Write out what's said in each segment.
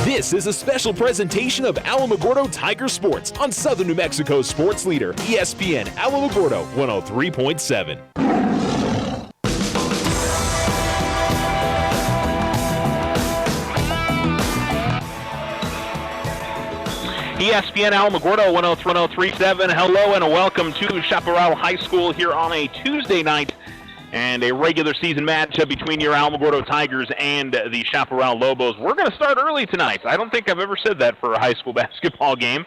This is a special presentation of Alamogordo Tiger Sports on Southern New Mexico's sports leader, ESPN Alamogordo 103.7. ESPN Alamogordo 103.7. Hello and welcome to Chaparral High School here on a Tuesday night and a regular season matchup between your Alamogordo Tigers and the Chaparral Lobos. We're going to start early tonight. I don't think I've ever said that for a high school basketball game,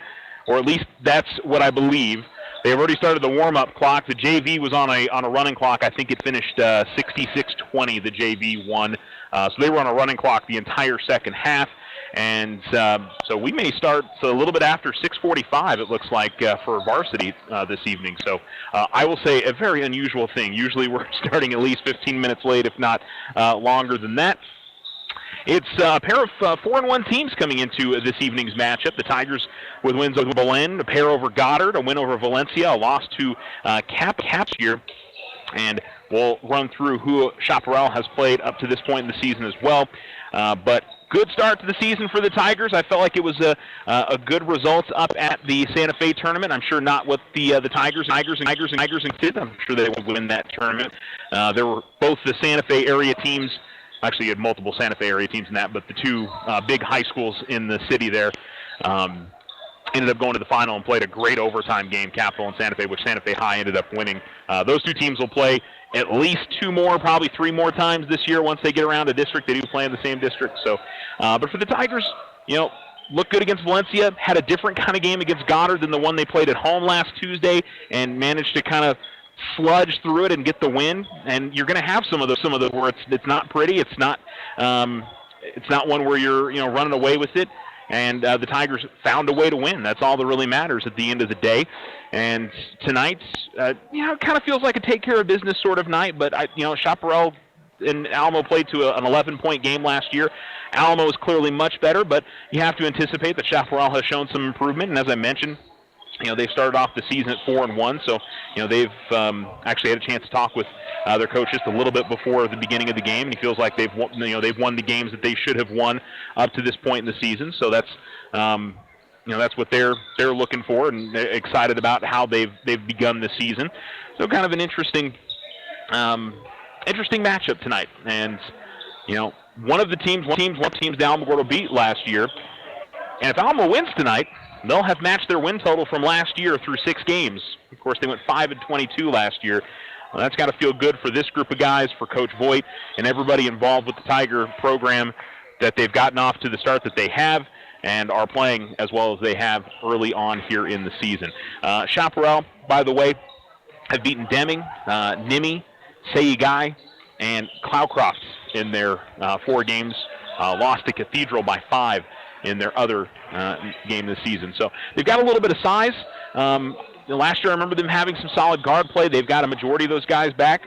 or at least that's what I believe. They've already started the warm-up clock. The JV was on a running clock. I think it finished 66-20, the JV won. So they were on a running clock the entire second half. And so we may start a little bit after 6:45, it looks like, for varsity this evening. So I will say a very unusual thing. Usually we're starting at least 15 minutes late, if not longer than that. It's a pair of 4-1 teams coming into this evening's matchup. The Tigers with wins over Belen, a pair over Goddard, a win over Valencia, a loss to Caps here. And we'll run through who Chaparral has played up to this point in the season as well. But good start to the season for the Tigers. I felt like it was a good result up at the Santa Fe tournament. I'm sure not what the Tigers did. I'm sure they would win that tournament. There were both the Santa Fe area teams. Actually, you had multiple Santa Fe area teams in that, but the two big high schools in the city there ended up going to the final and played a great overtime game, Capital and Santa Fe, which Santa Fe High ended up winning. Those two teams will play at least two more, probably three more times this year once they get around a district. They do play in the same district. So, but for the Tigers, looked good against Valencia, had a different kind of game against Goddard than the one they played at home last Tuesday, and managed to kind of sludge through it and get the win. And you're going to have some of those where it's not pretty, it's not one where you're running away with it. And the Tigers found a way to win. That's all that really matters at the end of the day. And tonight, it kind of feels like a take-care-of-business sort of night. But, Chaparral and Alamo played to an 11-point game last year. Alamo is clearly much better, but you have to anticipate that Chaparral has shown some improvement. And as I mentioned, they've started off the season at 4-1, so they've actually had a chance to talk with their coach just a little bit before the beginning of the game, and he feels like they've won the games that they should have won up to this point in the season. So that's that's what they're looking for, and they're excited about how they've begun the season. So kind of an interesting matchup tonight, and one of the teams the Alamogordo beat last year, and if Alamo wins tonight, they'll have matched their win total from last year through 6 games. Of course, they went 5-22 last year. Well, that's got to feel good for this group of guys, for Coach Voigt, and everybody involved with the Tiger program, that they've gotten off to the start that they have and are playing as well as they have early on here in the season. Chaparral, by the way, have beaten Deming, Nimi, Sayigai, and Clowcroft in their 4 games. Lost to Cathedral by 5 in their other game this season. So they've got a little bit of size. Last year I remember them having some solid guard play. They've got a majority of those guys back,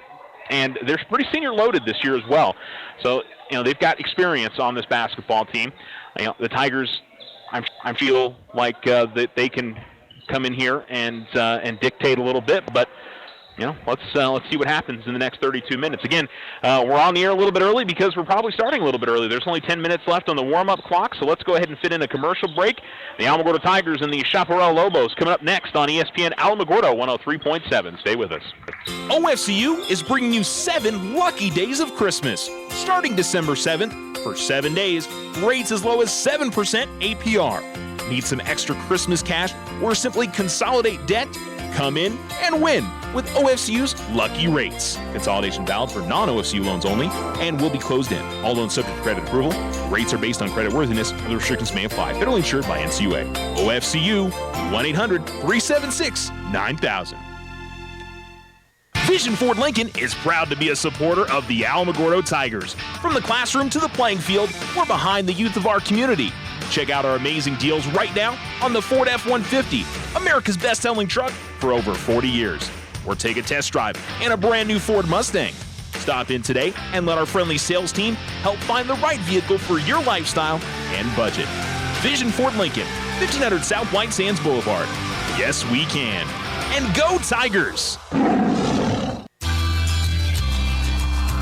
and they're pretty senior loaded this year as well. So they've got experience on this basketball team. The Tigers, I feel like that they can come in here and dictate a little bit, but let's see what happens in the next 32 minutes. Again, we're on the air a little bit early because we're probably starting a little bit early. There's only 10 minutes left on the warm-up clock, so let's go ahead and fit in a commercial break. The Alamogordo Tigers and the Chaparral Lobos coming up next on ESPN Alamogordo 103.7. Stay with us. OFCU is bringing you 7 lucky days of Christmas. Starting December 7th, for 7 days, rates as low as 7% APR. Need some extra Christmas cash or simply consolidate debt? Come in and win with OFCU's Lucky Rates. Consolidation valid for non-OFCU loans only and will be closed in. All loans subject to credit approval. Rates are based on creditworthiness. Other restrictions may apply. Federally insured by NCUA. OFCU, 1-800-376-9000. Vision Ford Lincoln is proud to be a supporter of the Alamogordo Tigers. From the classroom to the playing field, we're behind the youth of our community. Check out our amazing deals right now on the Ford F-150, America's best-selling truck for over 40 years. Or take a test drive in a brand new Ford Mustang. Stop in today and let our friendly sales team help find the right vehicle for your lifestyle and budget. Vision Ford Lincoln, 1500 South White Sands Boulevard. Yes, we can. And go Tigers!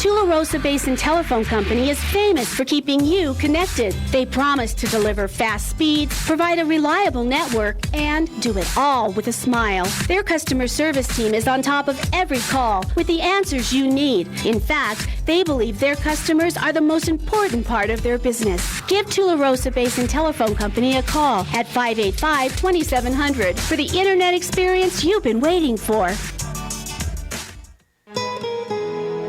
Tularosa Basin Telephone Company is famous for keeping you connected. They promise to deliver fast speeds, provide a reliable network, and do it all with a smile. Their customer service team is on top of every call with the answers you need. In fact, they believe their customers are the most important part of their business. Give Tularosa Basin Telephone Company a call at 585-2700 for the internet experience you've been waiting for.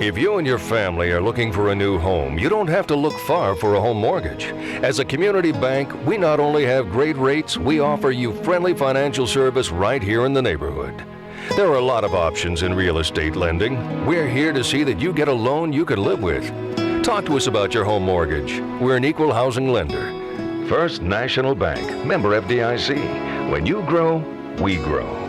If you and your family are looking for a new home, you don't have to look far for a home mortgage. As a community bank, we not only have great rates, we offer you friendly financial service right here in the neighborhood. There are a lot of options in real estate lending. We're here to see that you get a loan you can live with. Talk to us about your home mortgage. We're an equal housing lender. First National Bank, member FDIC. When you grow, we grow.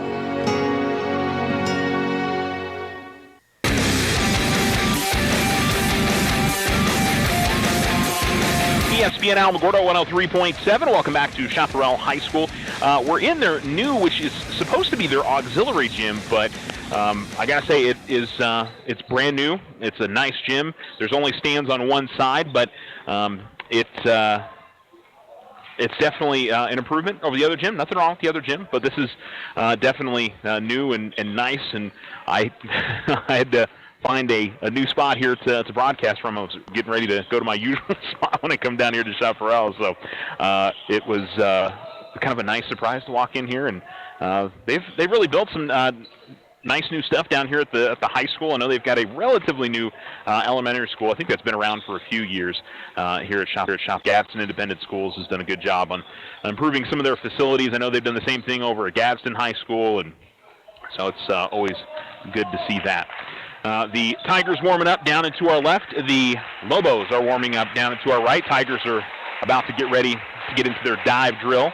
ESPN Alamogordo 103.7. Welcome back to Chaparral High School. We're in their new, which is supposed to be their auxiliary gym, but I gotta say it's brand new. It's a nice gym. There's only stands on one side, but it's definitely an improvement over the other gym. Nothing wrong with the other gym, but this is definitely new and nice. And I I had to find a new spot here to broadcast from. I was getting ready to go to my usual spot when I come down here to Chaparral, so it was kind of a nice surprise to walk in here, and they've really built some nice new stuff down here at the high school. I know they've got a relatively new elementary school. I think that's been around for a few years here at Shop. Gadsden Independent Schools has done a good job on improving some of their facilities. I know they've done the same thing over at Gadsden High School, and so it's always good to see that. The Tigers warming up down and to our left. The Lobos are warming up down and to our right. Tigers are about to get ready to get into their dive drill.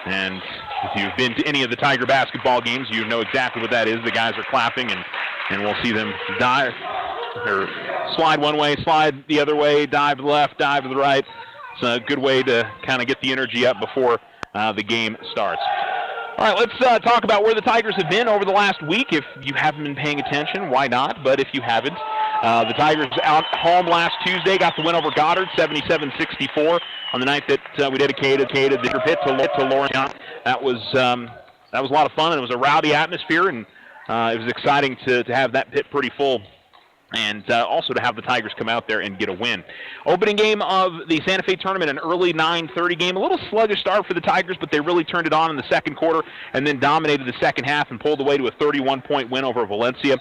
And if you've been to any of the Tiger basketball games, you know exactly what that is. The guys are clapping, and we'll see them dive, or slide one way, slide the other way, dive to the left, dive to the right. It's a good way to kind of get the energy up before the game starts. All right, let's talk about where the Tigers have been over the last week. If you haven't been paying attention, why not? But if you haven't, the Tigers out home last Tuesday got the win over Goddard, 77-64, on the night that we dedicated the pit to Lawrence. That was a lot of fun, and it was a rowdy atmosphere, and it was exciting to have that pit pretty full. And also to have the Tigers come out there and get a win. Opening game of the Santa Fe tournament, an early 9:30 game. A little sluggish start for the Tigers, but they really turned it on in the second quarter and then dominated the second half and pulled away to a 31-point win over Valencia.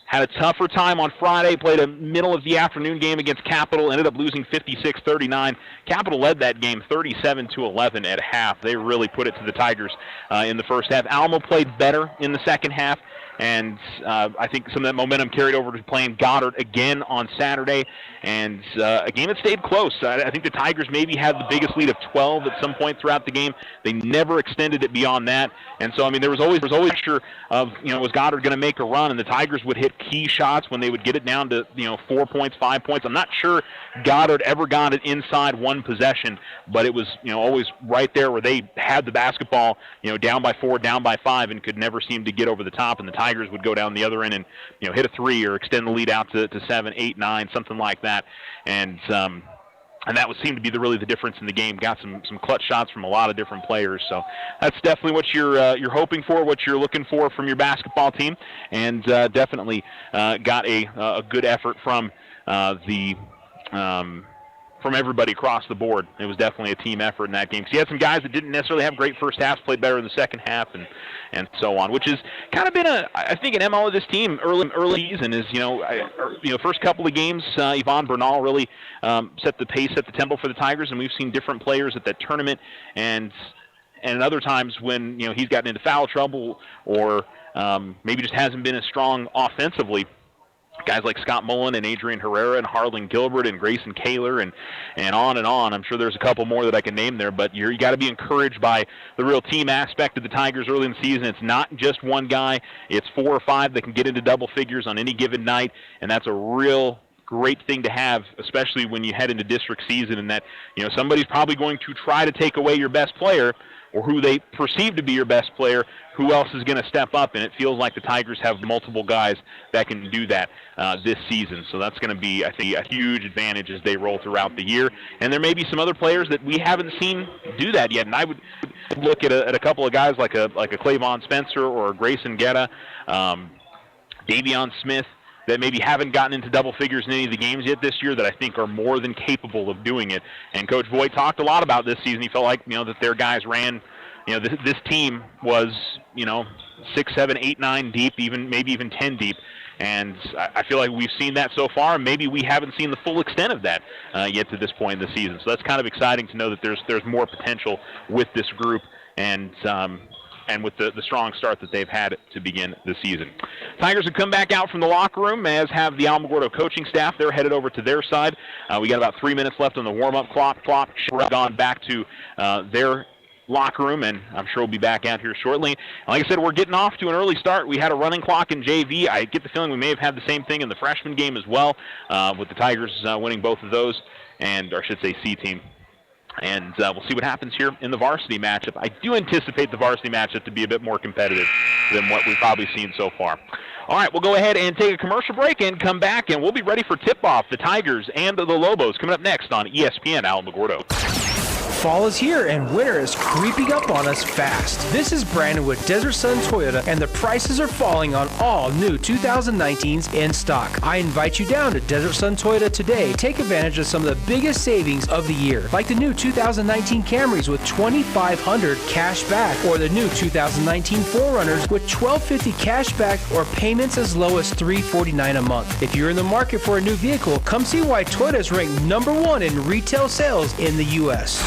Had a tougher time on Friday, played a middle-of-the-afternoon game against Capital, ended up losing 56-39. Capital led that game 37-11 at half. They really put it to the Tigers in the first half. Alamo played better in the second half. And I think some of that momentum carried over to playing Goddard again on Saturday. And a game that stayed close. I think the Tigers maybe had the biggest lead of 12 at some point throughout the game. They never extended it beyond that. And so, I mean, there was always pressure of, was Goddard going to make a run? And the Tigers would hit key shots when they would get it down to, 4 points, 5 points. I'm not sure Goddard ever got it inside one possession, but it was, always right there where they had the basketball, down by 4, down by 5, and could never seem to get over the top. And the Tigers would go down the other end and, hit a 3 or extend the lead out to 7, 8, 9, something like that. And that would seem to be really the difference in the game. Got some clutch shots from a lot of different players. So that's definitely what you're hoping for, what you're looking for from your basketball team, and definitely got a good effort from from everybody across the board. It was definitely a team effort in that game. Because you had some guys that didn't necessarily have great first halves, played better in the second half, and so on, which has kind of been I think an MO of this team early season is, first couple of games, Yvonne Bernal really set the pace, set the tempo for the Tigers, and we've seen different players at that tournament, and other times when, he's gotten into foul trouble or maybe just hasn't been as strong offensively. Guys like Scott Mullen and Adrian Herrera and Harlan Gilbert and Grayson Kaler and on and on. I'm sure there's a couple more that I can name there, but you got to be encouraged by the real team aspect of the Tigers early in the season. It's not just one guy. It's 4 or 5 that can get into double figures on any given night, and that's a real great thing to have, especially when you head into district season, and that, somebody's probably going to try to take away your best player, or who they perceive to be your best player. Who else is going to step up? And it feels like the Tigers have multiple guys that can do that this season. So that's going to be, I think, a huge advantage as they roll throughout the year. And there may be some other players that we haven't seen do that yet. And I would look at a couple of guys like a Clavon Spencer or a Grayson Guetta, Davion Smith, that maybe haven't gotten into double figures in any of the games yet this year, that I think are more than capable of doing it. And Coach Voigt talked a lot about this season. He felt like, that their guys ran, this team was, 6, 7, 8, 9 deep, maybe even 10 deep. And I feel like we've seen that so far, and maybe we haven't seen the full extent of that yet to this point in the season. So that's kind of exciting to know that there's more potential with this group, and with the strong start that they've had to begin the season. Tigers have come back out from the locker room, as have the Alamogordo coaching staff. They're headed over to their side. We got about 3 minutes left on the warm-up clock. Chaparral gone back to their locker room, and I'm sure we'll be back out here shortly. And like I said, we're getting off to an early start. We had a running clock in JV. I get the feeling we may have had the same thing in the freshman game as well, with the Tigers winning both of those, or I should say C team. And we'll see what happens here in the varsity matchup. I do anticipate the varsity matchup to be a bit more competitive than what we've probably seen so far. All right, we'll go ahead and take a commercial break and come back, and we'll be ready for tip-off, the Tigers and the Lobos, coming up next on ESPN Alamogordo. Fall is here and winter is creeping up on us fast. This is Brandon with Desert Sun Toyota, and the prices are falling on all new 2019s in stock. I invite you down to Desert Sun Toyota today. Take advantage of some of the biggest savings of the year, like the new 2019 Camrys with $2,500 cash back, or the new 2019 4Runners with $1,250 cash back, or payments as low as $349 a month. If you're in the market for a new vehicle, come see why Toyota is ranked #1 in retail sales in the U.S.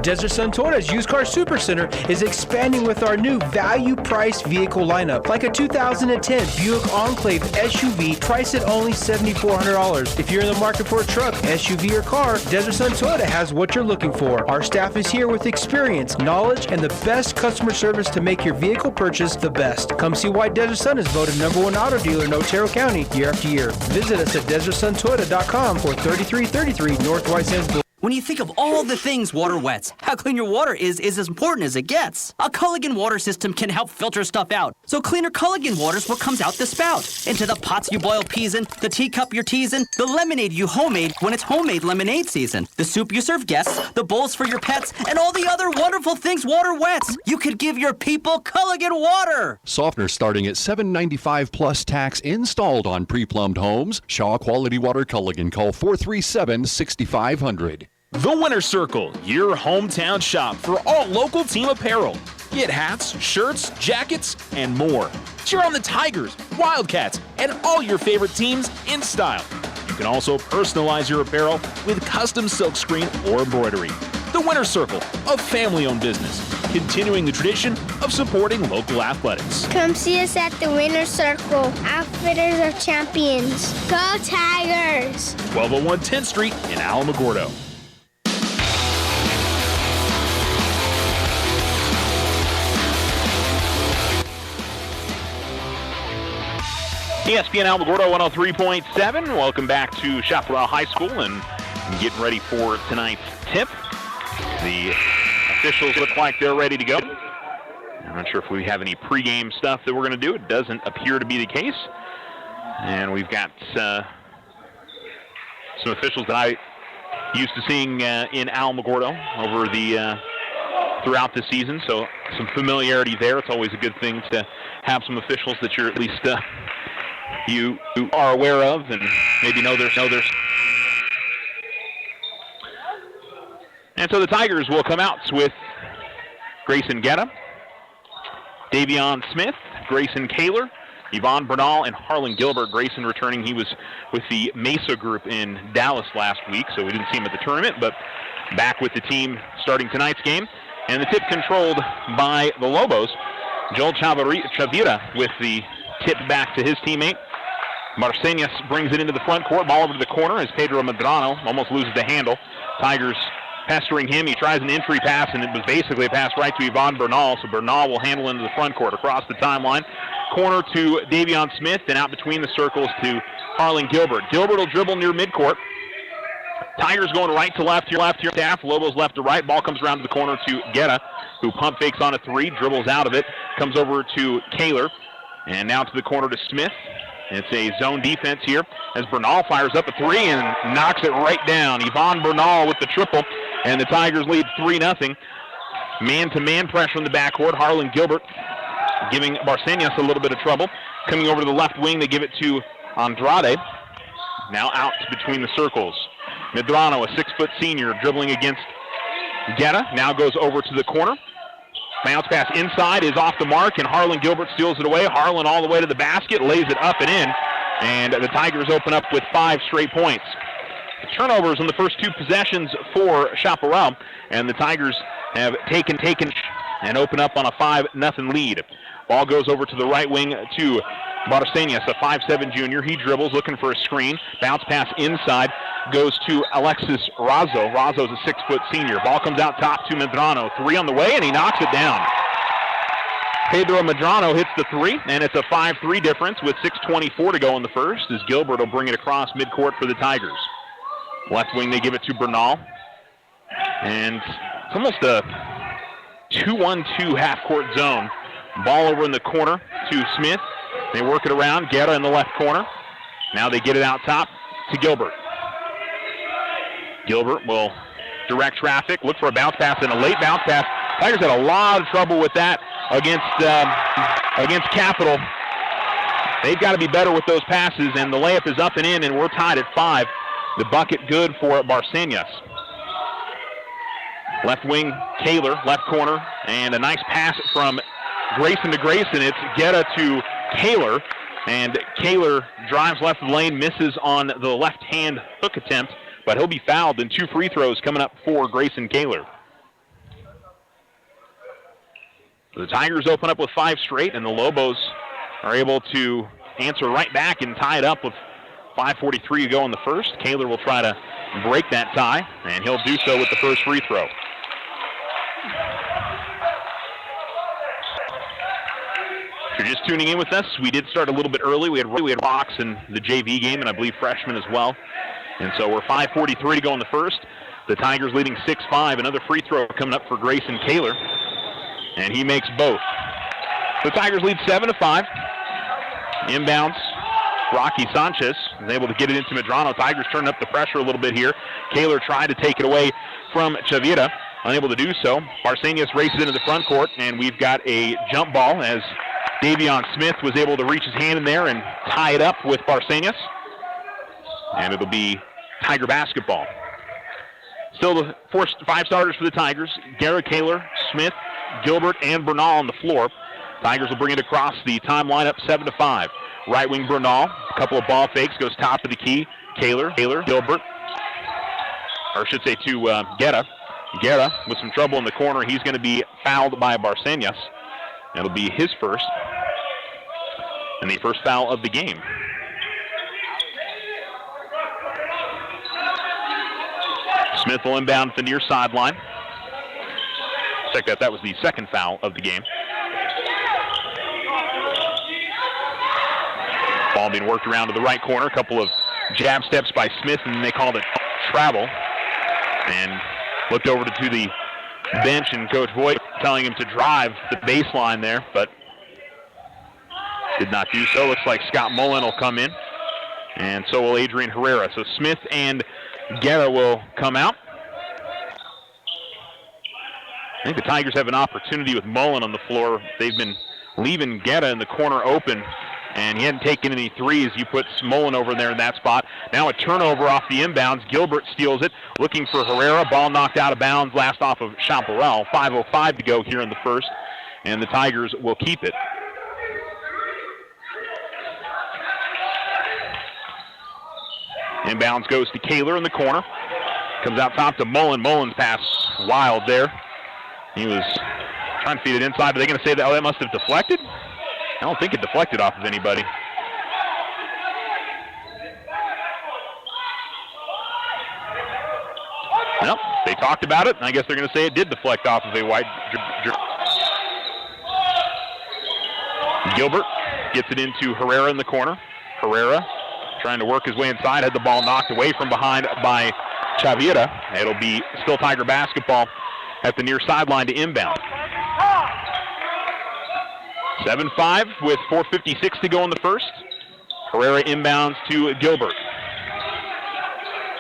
Desert Sun Toyota's Used Car Supercenter is expanding with our new value-priced vehicle lineup, like a 2010 Buick Enclave SUV priced at only $7,400. If you're in the market for a truck, SUV, or car, Desert Sun Toyota has what you're looking for. Our staff is here with experience, knowledge, and the best customer service to make your vehicle purchase the best. Come see why Desert Sun is voted #1 auto dealer in Otero County year after year. Visit us at DesertSunToyota.com or 3333 North White Sands Boulevard. When you think of all the things water wets, how clean your water is as important as it gets. A Culligan water system can help filter stuff out. So cleaner Culligan water's what comes out the spout. Into the pots you boil peas in, the teacup you're teasing, the lemonade you homemade when it's homemade lemonade season, the soup you serve guests, the bowls for your pets, and all the other wonderful things water wets. You could give your people Culligan water. Softener starting at $7.95 plus tax installed on pre-plumbed homes. Shaw Quality Water Culligan. Call 437-6500. The Winter Circle, your hometown shop for all local team apparel. Get hats, shirts, jackets, and more. Cheer on the Tigers, Wildcats, and all your favorite teams in style. You can also personalize your apparel with custom silkscreen or embroidery. The Winter Circle, a family-owned business, continuing the tradition of supporting local athletics. Come see us at the Winter Circle. Outfitters are champions. Go Tigers! 1201 10th Street in Alamogordo. ESPN Alamogordo 103.7. Welcome back to Chaparral High School, and getting ready for tonight's tip. The officials look like they're ready to go. I'm not sure if we have any pregame stuff that we're going to do. It doesn't appear to be the case. And we've got some officials that I used to seeing in Alamogordo over throughout the season, so some familiarity there. It's always a good thing to have some officials that you're at least you are aware of and maybe know their. And so the Tigers will come out with Grayson Guetta, Davion Smith, Grayson Kaler, Yvonne Bernal, and Harlan Gilbert. Grayson returning. He was with the Mesa group in Dallas last week, so we didn't see him at the tournament, but back with the team starting tonight's game. And the tip controlled by the Lobos. Joel Chavira with the tip back to his teammate. Marcenas brings it into the front court. Ball over to the corner as Pedro Medrano almost loses the handle. Tigers pestering him. He tries an entry pass, and it was basically a pass right to Yvonne Bernal. So Bernal will handle into the front court across the timeline. Corner to Davion Smith, and out between the circles to Harlan Gilbert. Gilbert will dribble near midcourt. Tigers going right to left here. Staff. Lobos left to right. Ball comes around to the corner to Guerra, who pump fakes on a three, dribbles out of it, comes over to Kaler, and now to the corner to Smith. It's a zone defense here as Bernal fires up a three and knocks it right down. Yvonne Bernal with the triple, and the Tigers lead 3-0. Man-to-man pressure in the backcourt. Harlan Gilbert giving Barcenas a little bit of trouble. Coming over to the left wing, they give it to Andrade. Now out between the circles. Medrano, a 6-foot senior, dribbling against Guerra. Now goes over to the corner. Bounce pass inside is off the mark, and Harlan Gilbert steals it away. Harlan all the way to the basket, lays it up and in, and the Tigers open up with 5 straight points. Turnovers on the first 2 possessions for Chaparral, and the Tigers have taken and open up on a 5-0 lead. Ball goes over to the right wing to Barcenas, a 5'7" junior. He dribbles, looking for a screen. Bounce pass inside goes to Alexis Razzo. Razzo's a 6-foot senior. Ball comes out top to Medrano. 3 on the way, and he knocks it down. Pedro Medrano hits the 3, and it's a 5-3 difference with 6:24 to go in the first, as Gilbert will bring it across midcourt for the Tigers. Left wing, they give it to Bernal. And it's almost a 2-1-2 half-court zone. Ball over in the corner to Smith. They work it around. Guerra in the left corner. Now they get it out top to Gilbert. Gilbert will direct traffic, look for a bounce pass and a late bounce pass. Tigers had a lot of trouble with that against Capital. They've got to be better with those passes, and the layup is up and in, and we're tied at 5. The bucket good for Barcenas. Left wing, Kaler, left corner, and a nice pass from Grayson to Grayson. It's Guerra to Kaler, and Kaler drives left of the lane, misses on the left-hand hook attempt, but he'll be fouled, and 2 free throws coming up for Grayson Kaler. The Tigers open up with 5 straight, and the Lobos are able to answer right back and tie it up with 5:43 to go in the first. Kaler will try to break that tie, and he'll do so with the first free throw. If you're just tuning in with us, we did start a little bit early. We had Rocks in the JV game, and I believe freshmen as well. And so we're 5:43 to go in the first. The Tigers leading 6-5. Another free throw coming up for Grayson Kaler, and he makes both. The Tigers lead 7-5. Inbounds, Rocky Sanchez is able to get it into Medrano. Tigers turning up the pressure a little bit here. Kaler tried to take it away from Chavira, unable to do so. Barcenas races into the front court, and we've got a jump ball as Davion Smith was able to reach his hand in there and tie it up with Barcenas. And it'll be Tiger basketball. Still the 5 starters for the Tigers. Garrett Kaler, Smith, Gilbert, and Bernal on the floor. Tigers will bring it across the time lineup 7-5. Right wing Bernal, a couple of ball fakes, goes top of the key. Kaler, Gilbert, or I should say to Guerra. Guerra with some trouble in the corner. He's going to be fouled by Barcenas. That'll be his first, and the first foul of the game. Smith will inbound at the near sideline. Check that. That was the second foul of the game. Ball being worked around to the right corner. A couple of jab steps by Smith, and they called it travel. And looked over to the bench, and Coach Voigt telling him to drive the baseline there, but did not do so. Looks like Scott Mullen will come in, and so will Adrian Herrera. So Smith and Guerra will come out. I think the Tigers have an opportunity with Mullen on the floor. They've been leaving Guerra in the corner open, and he hadn't taken any threes. You put Mullen over there in that spot. Now a turnover off the inbounds. Gilbert steals it, looking for Herrera. Ball knocked out of bounds, last off of Chaparral. 5:05 to go here in the first, and the Tigers will keep it. Inbounds goes to Kaler in the corner. Comes out top to Mullen. Mullen's pass wild there. He was trying to feed it inside. Are they going to say that, that must have deflected? I don't think it deflected off of anybody. Well, they talked about it, and I guess they're going to say it did deflect off of a wide. Gilbert gets it into Herrera in the corner. Herrera trying to work his way inside, had the ball knocked away from behind by Chavira. It'll be still Tiger basketball at the near sideline to inbound. 7-5 with 4:56 to go in the first. Herrera inbounds to Gilbert.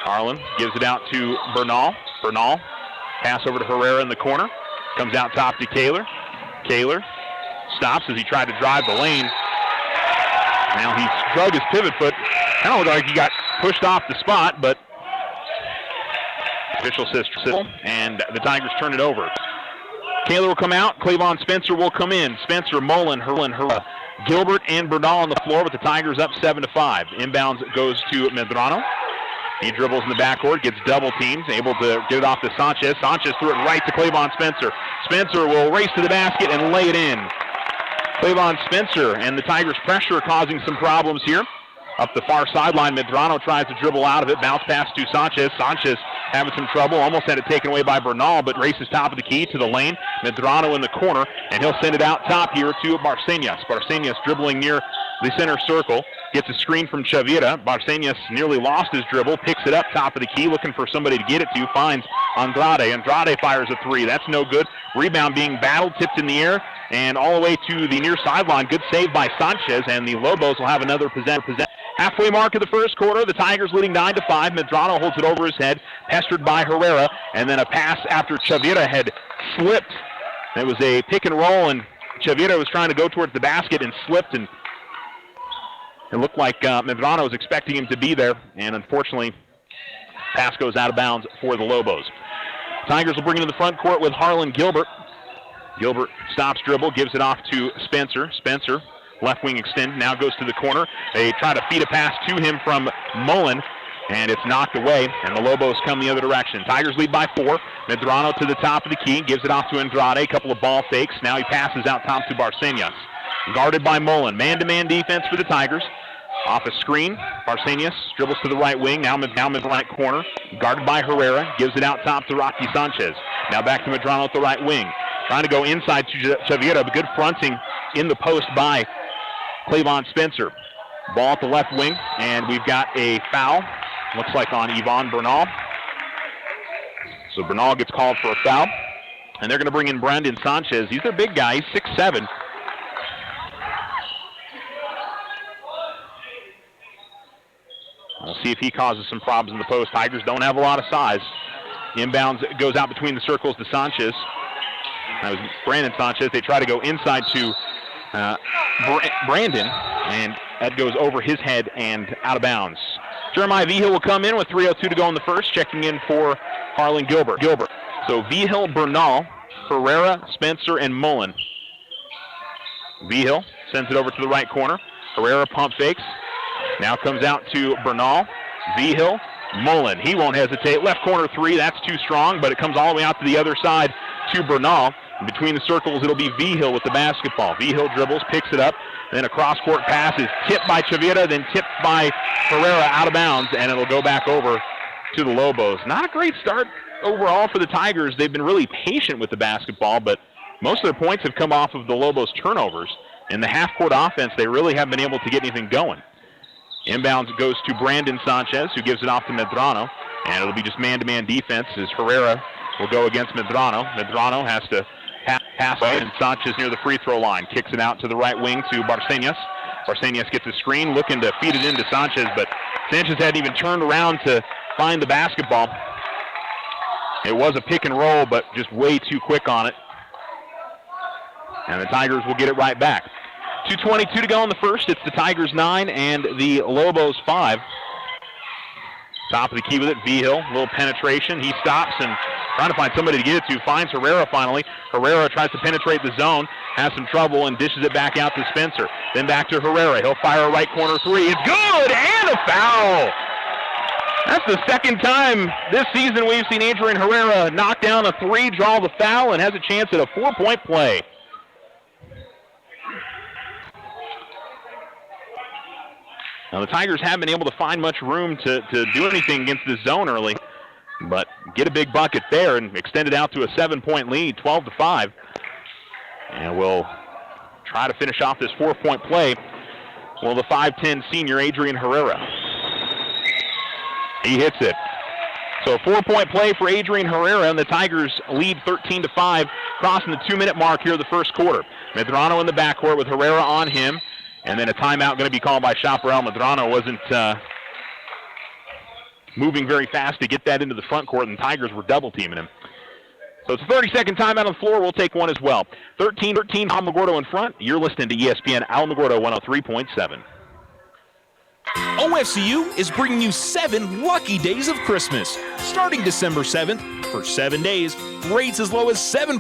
Harlan gives it out to Bernal. Bernal, pass over to Herrera in the corner. Comes out top to Kaler. Kaler stops as he tried to drive the lane. Now he's drug his pivot foot. Kind of looked like he got pushed off the spot, but official says and the Tigers turn it over. Kaler will come out. Clavon Spencer will come in. Spencer, Mullen, Herrera, Gilbert, and Bernal on the floor with the Tigers up 7-5. Inbounds goes to Medrano. He dribbles in the backcourt, gets double teams, able to get it off to Sanchez. Sanchez threw it right to Clavon Spencer. Spencer will race to the basket and lay it in. Clavon Spencer and the Tigers' pressure causing some problems here. Up the far sideline, Medrano tries to dribble out of it. Bounce pass to Sanchez. Sanchez having some trouble. Almost had it taken away by Bernal, but races top of the key to the lane. Medrano in the corner, and he'll send it out top here to Barcenas. Barcenas dribbling near the center circle. Gets a screen from Chavira. Barcenas nearly lost his dribble. Picks it up top of the key, looking for somebody to get it to. Finds Andrade. Andrade fires a three. That's no good. Rebound being battled, tipped in the air, and all the way to the near sideline. Good save by Sanchez, and the Lobos will have another possession. Halfway mark of the first quarter, the Tigers leading 9-5. Medrano holds it over his head, pestered by Herrera, and then a pass after Chavira had slipped. It was a pick and roll, and Chavira was trying to go towards the basket and slipped, and it looked like Medrano was expecting him to be there, and unfortunately, pass goes out of bounds for the Lobos. Tigers will bring it to the front court with Harlan Gilbert. Gilbert stops dribble, gives it off to Spencer. Spencer, left wing extend, now goes to the corner. They try to feed a pass to him from Mullen, and it's knocked away, and the Lobos come the other direction. Tigers lead by 4. Medrano to the top of the key, gives it off to Andrade. A couple of ball fakes. Now he passes out top to Barcenas. Guarded by Mullen. Man-to-man defense for the Tigers. Off a screen, Barcenas dribbles to the right wing, now mid right corner. Guarded by Herrera, gives it out top to Rocky Sanchez. Now back to Medrano at the right wing. Trying to go inside to Chavira, but good fronting in the post by Clavon Spencer. Ball at the left wing, and we've got a foul. Looks like on Yvonne Bernal. So Bernal gets called for a foul. And they're going to bring in Brandon Sanchez. He's their big guy. He's 6'7". We'll see if he causes some problems in the post. Tigers don't have a lot of size. Inbounds goes out between the circles to Sanchez. That was Brandon Sanchez. They try to go inside to Brandon, and that goes over his head and out of bounds. Jeremiah Vigil will come in with 3:02 to go in the first, checking in for Harlan Gilbert. So Vigil, Bernal, Herrera, Spencer, and Mullen. Vigil sends it over to the right corner. Herrera pump fakes. Now comes out to Bernal. Vigil, Mullen. He won't hesitate. Left corner three. That's too strong, but it comes all the way out to the other side to Bernal. Between the circles, it'll be Vigil with the basketball. Vigil dribbles, picks it up, then a cross-court pass is tipped by Chavira, then tipped by Herrera out of bounds, and it'll go back over to the Lobos. Not a great start overall for the Tigers. They've been really patient with the basketball, but most of their points have come off of the Lobos' turnovers. In the half-court offense, they really haven't been able to get anything going. Inbounds goes to Brandon Sanchez, who gives it off to Medrano, and it'll be just man-to-man defense as Herrera will go against Medrano. Medrano has to pass it, and Sanchez near the free throw line. Kicks it out to the right wing to Barcenas. Barcenas gets a screen, looking to feed it into Sanchez, but Sanchez hadn't even turned around to find the basketball. It was a pick and roll, but just way too quick on it. And the Tigers will get it right back. 2:22 to go in the first. It's the Tigers 9 and the Lobos 5. Top of the key with it, Vigil, little penetration. He stops and trying to find somebody to get it to. Finds Herrera finally. Herrera tries to penetrate the zone, has some trouble, and dishes it back out to Spencer. Then back to Herrera. He'll fire a right corner three. It's good, and a foul. That's the second time this season we've seen Adrian Herrera knock down a three, draw the foul, and has a chance at a 4-point play. Now, the Tigers haven't been able to find much room to do anything against this zone early, but get a big bucket there and extend it out to a 7-point lead, 12-5. And we'll try to finish off this 4-point play. Well, the 5'10 senior Adrian Herrera. He hits it. So a 4-point play for Adrian Herrera, and the Tigers lead 13-5, crossing the 2-minute mark here of the first quarter. Medrano in the backcourt with Herrera on him, and then a timeout going to be called by Chaparral. Medrano wasn't moving very fast to get that into the front court, and the Tigers were double-teaming him. So it's a 30-second timeout on the floor. We'll take one as well. 13-13, Alamogordo in front. You're listening to ESPN Alamogordo 103.7. OFCU is bringing you 7 lucky days of Christmas. Starting December 7th, for 7 days, rates as low as 7%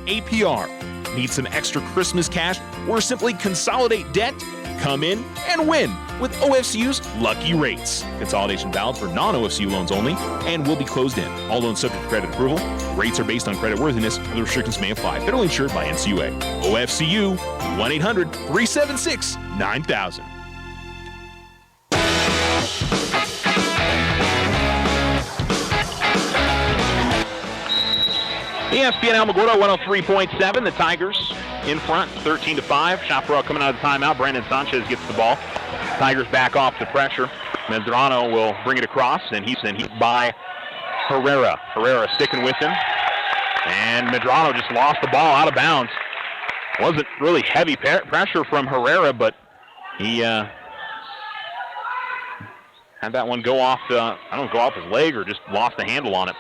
APR. Need some extra Christmas cash or simply consolidate debt? Come in and win with OFCU's lucky rates. Consolidation valid for non-OFCU loans only and will be closed in. All loans subject to credit approval. Rates are based on creditworthiness. Other restrictions may apply. Federally insured by NCUA. OFCU, 1-800-376-9000. ESPN Alamogordo 103.7. The Tigers in front, 13-5. Chaparral coming out of the timeout. Brandon Sanchez gets the ball. Tigers back off the pressure. Medrano will bring it across, and he's hit by Herrera. Herrera sticking with him. And Medrano just lost the ball out of bounds. Wasn't really heavy pressure from Herrera, but he had that one go off, go off his leg or just lost the handle on it.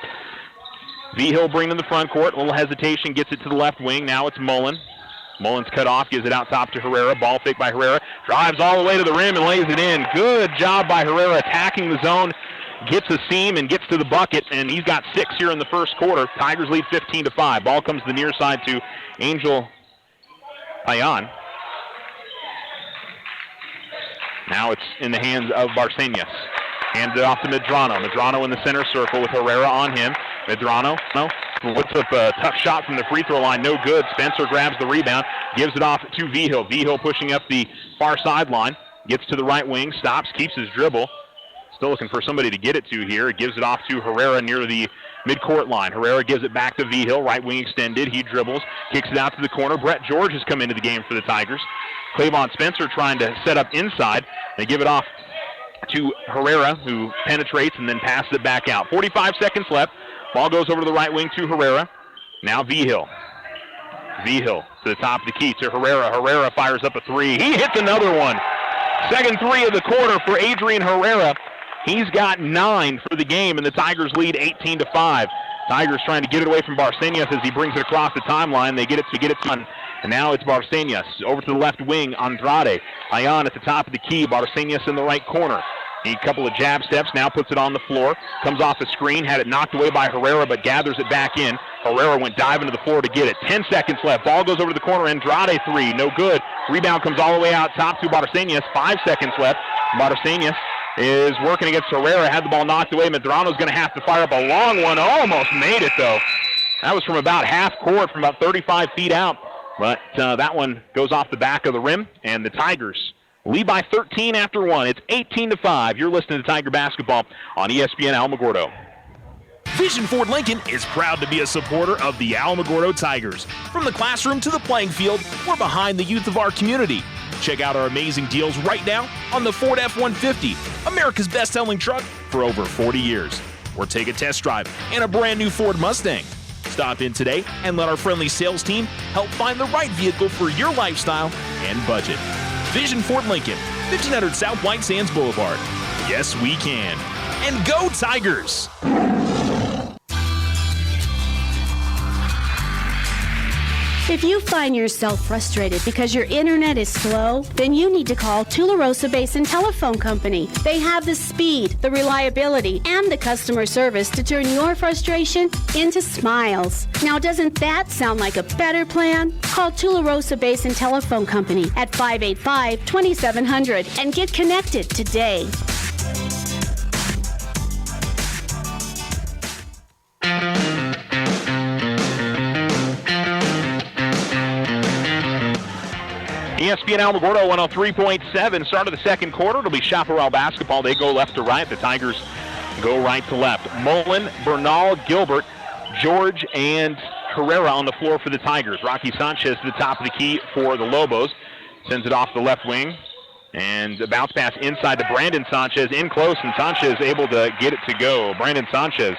Vigil bringing in the front court. A little hesitation, gets it to the left wing. Now it's Mullen. Mullen's cut off, gives it out top to Herrera. Ball fake by Herrera. Drives all the way to the rim and lays it in. Good job by Herrera attacking the zone. Gets a seam and gets to the bucket, and he's got 6 here in the first quarter. Tigers lead 15-5. Ball comes to the near side to Angel Payan. Now it's in the hands of Barcenas. Hands it off to Medrano. Medrano in the center circle with Herrera on him. Medrano puts up a tough shot from the free throw line. No good. Spencer grabs the rebound. Gives it off to Vigil. Vigil pushing up the far sideline. Gets to the right wing. Stops. Keeps his dribble. Still looking for somebody to get it to here. Gives it off to Herrera near the midcourt line. Herrera gives it back to Vigil. Right wing extended. He dribbles. Kicks it out to the corner. Brett George has come into the game for the Tigers. Clavon Spencer trying to set up inside. They give it off to Herrera, who penetrates and then passes it back out. 45 seconds left. Ball goes over to the right wing to Herrera. Now Vigil. Vigil to the top of the key to Herrera. Herrera fires up a three. He hits another one. Second three of the quarter for Adrian Herrera. He's got 9 for the game, and the Tigers lead 18-5. Tigers trying to get it away from Barcenas as he brings it across the timeline. They get it done. And now it's Barcenas over to the left wing. Andrade. Ayan at the top of the key. Barcenas in the right corner. A couple of jab steps, now puts it on the floor. Comes off the screen, had it knocked away by Herrera, but gathers it back in. Herrera went diving to the floor to get it. 10 seconds left. Ball goes over to the corner. Andrade three, no good. Rebound comes all the way out top to Barcenas. 5 seconds left. Barcenas is working against Herrera. Had the ball knocked away. Medrano's going to have to fire up a long one. Almost made it, though. That was from about half court, from about 35 feet out. But that one goes off the back of the rim, and the Tigers lead by 13 after 1. It's 18-5. You're listening to Tiger Basketball on ESPN Alamogordo. Vision Ford Lincoln is proud to be a supporter of the Alamogordo Tigers. From the classroom to the playing field, we're behind the youth of our community. Check out our amazing deals right now on the Ford F-150, America's best-selling truck for over 40 years. Or take a test drive in a brand new Ford Mustang. Stop in today and let our friendly sales team help find the right vehicle for your lifestyle and budget. Vision Ford Lincoln, 1500 South White Sands Boulevard. Yes, we can. And go Tigers! If you find yourself frustrated because your internet is slow, then you need to call Tularosa Basin Telephone Company. They have the speed, the reliability, and the customer service to turn your frustration into smiles. Now, doesn't that sound like a better plan? Call Tularosa Basin Telephone Company at 585-2700 and get connected today. ESPN Alamogordo 103.7. Start of the second quarter. It'll be Chaparral basketball. They go left to right. The Tigers go right to left. Mullen, Bernal, Gilbert, George, and Herrera on the floor for the Tigers. Rocky Sanchez to the top of the key for the Lobos. Sends it off the left wing. And the bounce pass inside to Brandon Sanchez, in close, and Sanchez able to get it to go. Brandon Sanchez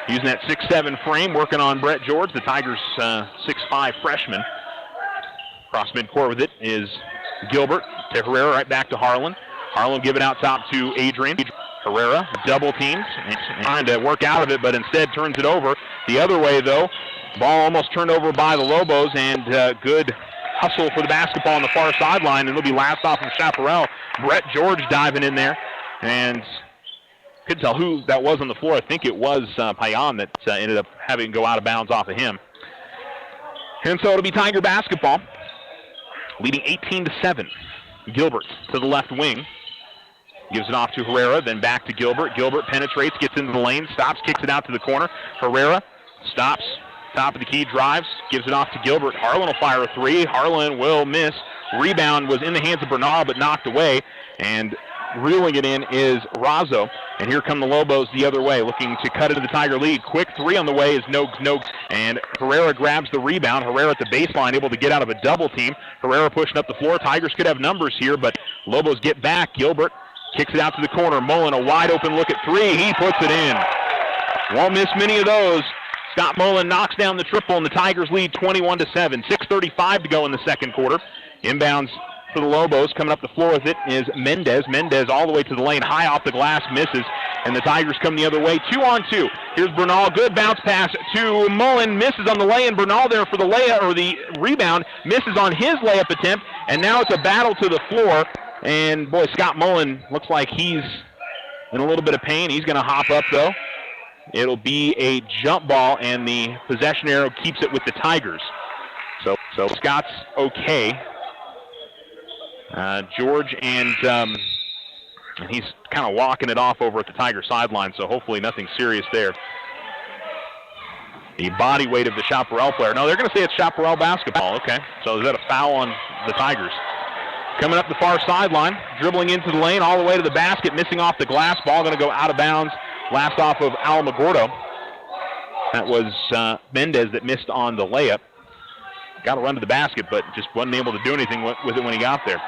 using that 6'7" frame, working on Brett George, the Tigers' 6'5" freshman. Cross midcourt with it is Gilbert to Herrera, right back to Harlan. Harlan give it out top to Adrian. Herrera double teams, trying to work out of it, but instead turns it over. The other way, though, ball almost turned over by the Lobos, and good hustle for the basketball on the far sideline, and it'll be last off of Chaparral. Brett George diving in there, and couldn't tell who that was on the floor. I think it was Payan that ended up having to go out of bounds off of him. And so it'll be Tiger basketball, leading 18-7. Gilbert to the left wing. Gives it off to Herrera, then back to Gilbert. Gilbert penetrates, gets into the lane, stops, kicks it out to the corner. Herrera stops, top of the key, drives, gives it off to Gilbert. Harlan will fire a three. Harlan will miss. Rebound was in the hands of Bernal, but knocked away. And reeling it in is Razzo. And here come the Lobos the other way, looking to cut into the Tiger lead. Quick three on the way is no. And Herrera grabs the rebound. Herrera at the baseline, able to get out of a double team. Herrera pushing up the floor. Tigers could have numbers here, but Lobos get back. Gilbert kicks it out to the corner. Mullen, a wide open look at three. He puts it in. Won't miss many of those. Scott Mullen knocks down the triple, and the Tigers lead 21-7. 6:35 to go in the second quarter. Inbounds for the Lobos. Coming up the floor with it is Mendez. Mendez all the way to the lane, high off the glass, misses. And the Tigers come the other way, 2-on-2. Here's Bernal, good bounce pass to Mullen, misses on the lay-in. Bernal there for the layup, or the rebound, misses on his layup attempt. And now it's a battle to the floor. And, boy, Scott Mullen looks like he's in a little bit of pain. He's going to hop up, though. It'll be a jump ball, and the possession arrow keeps it with the Tigers. So Scott's okay. George and he's kind of walking it off over at the Tiger sideline, so hopefully nothing serious there. The body weight of the Chaparral player. No, they're going to say it's Chaparral basketball. Okay, so is that a foul on the Tigers? Coming up the far sideline, dribbling into the lane all the way to the basket, missing off the glass. Ball going to go out of bounds. Last off of Alamogordo. That was Mendez that missed on the layup. Got to run to the basket, but just wasn't able to do anything with it when he got there.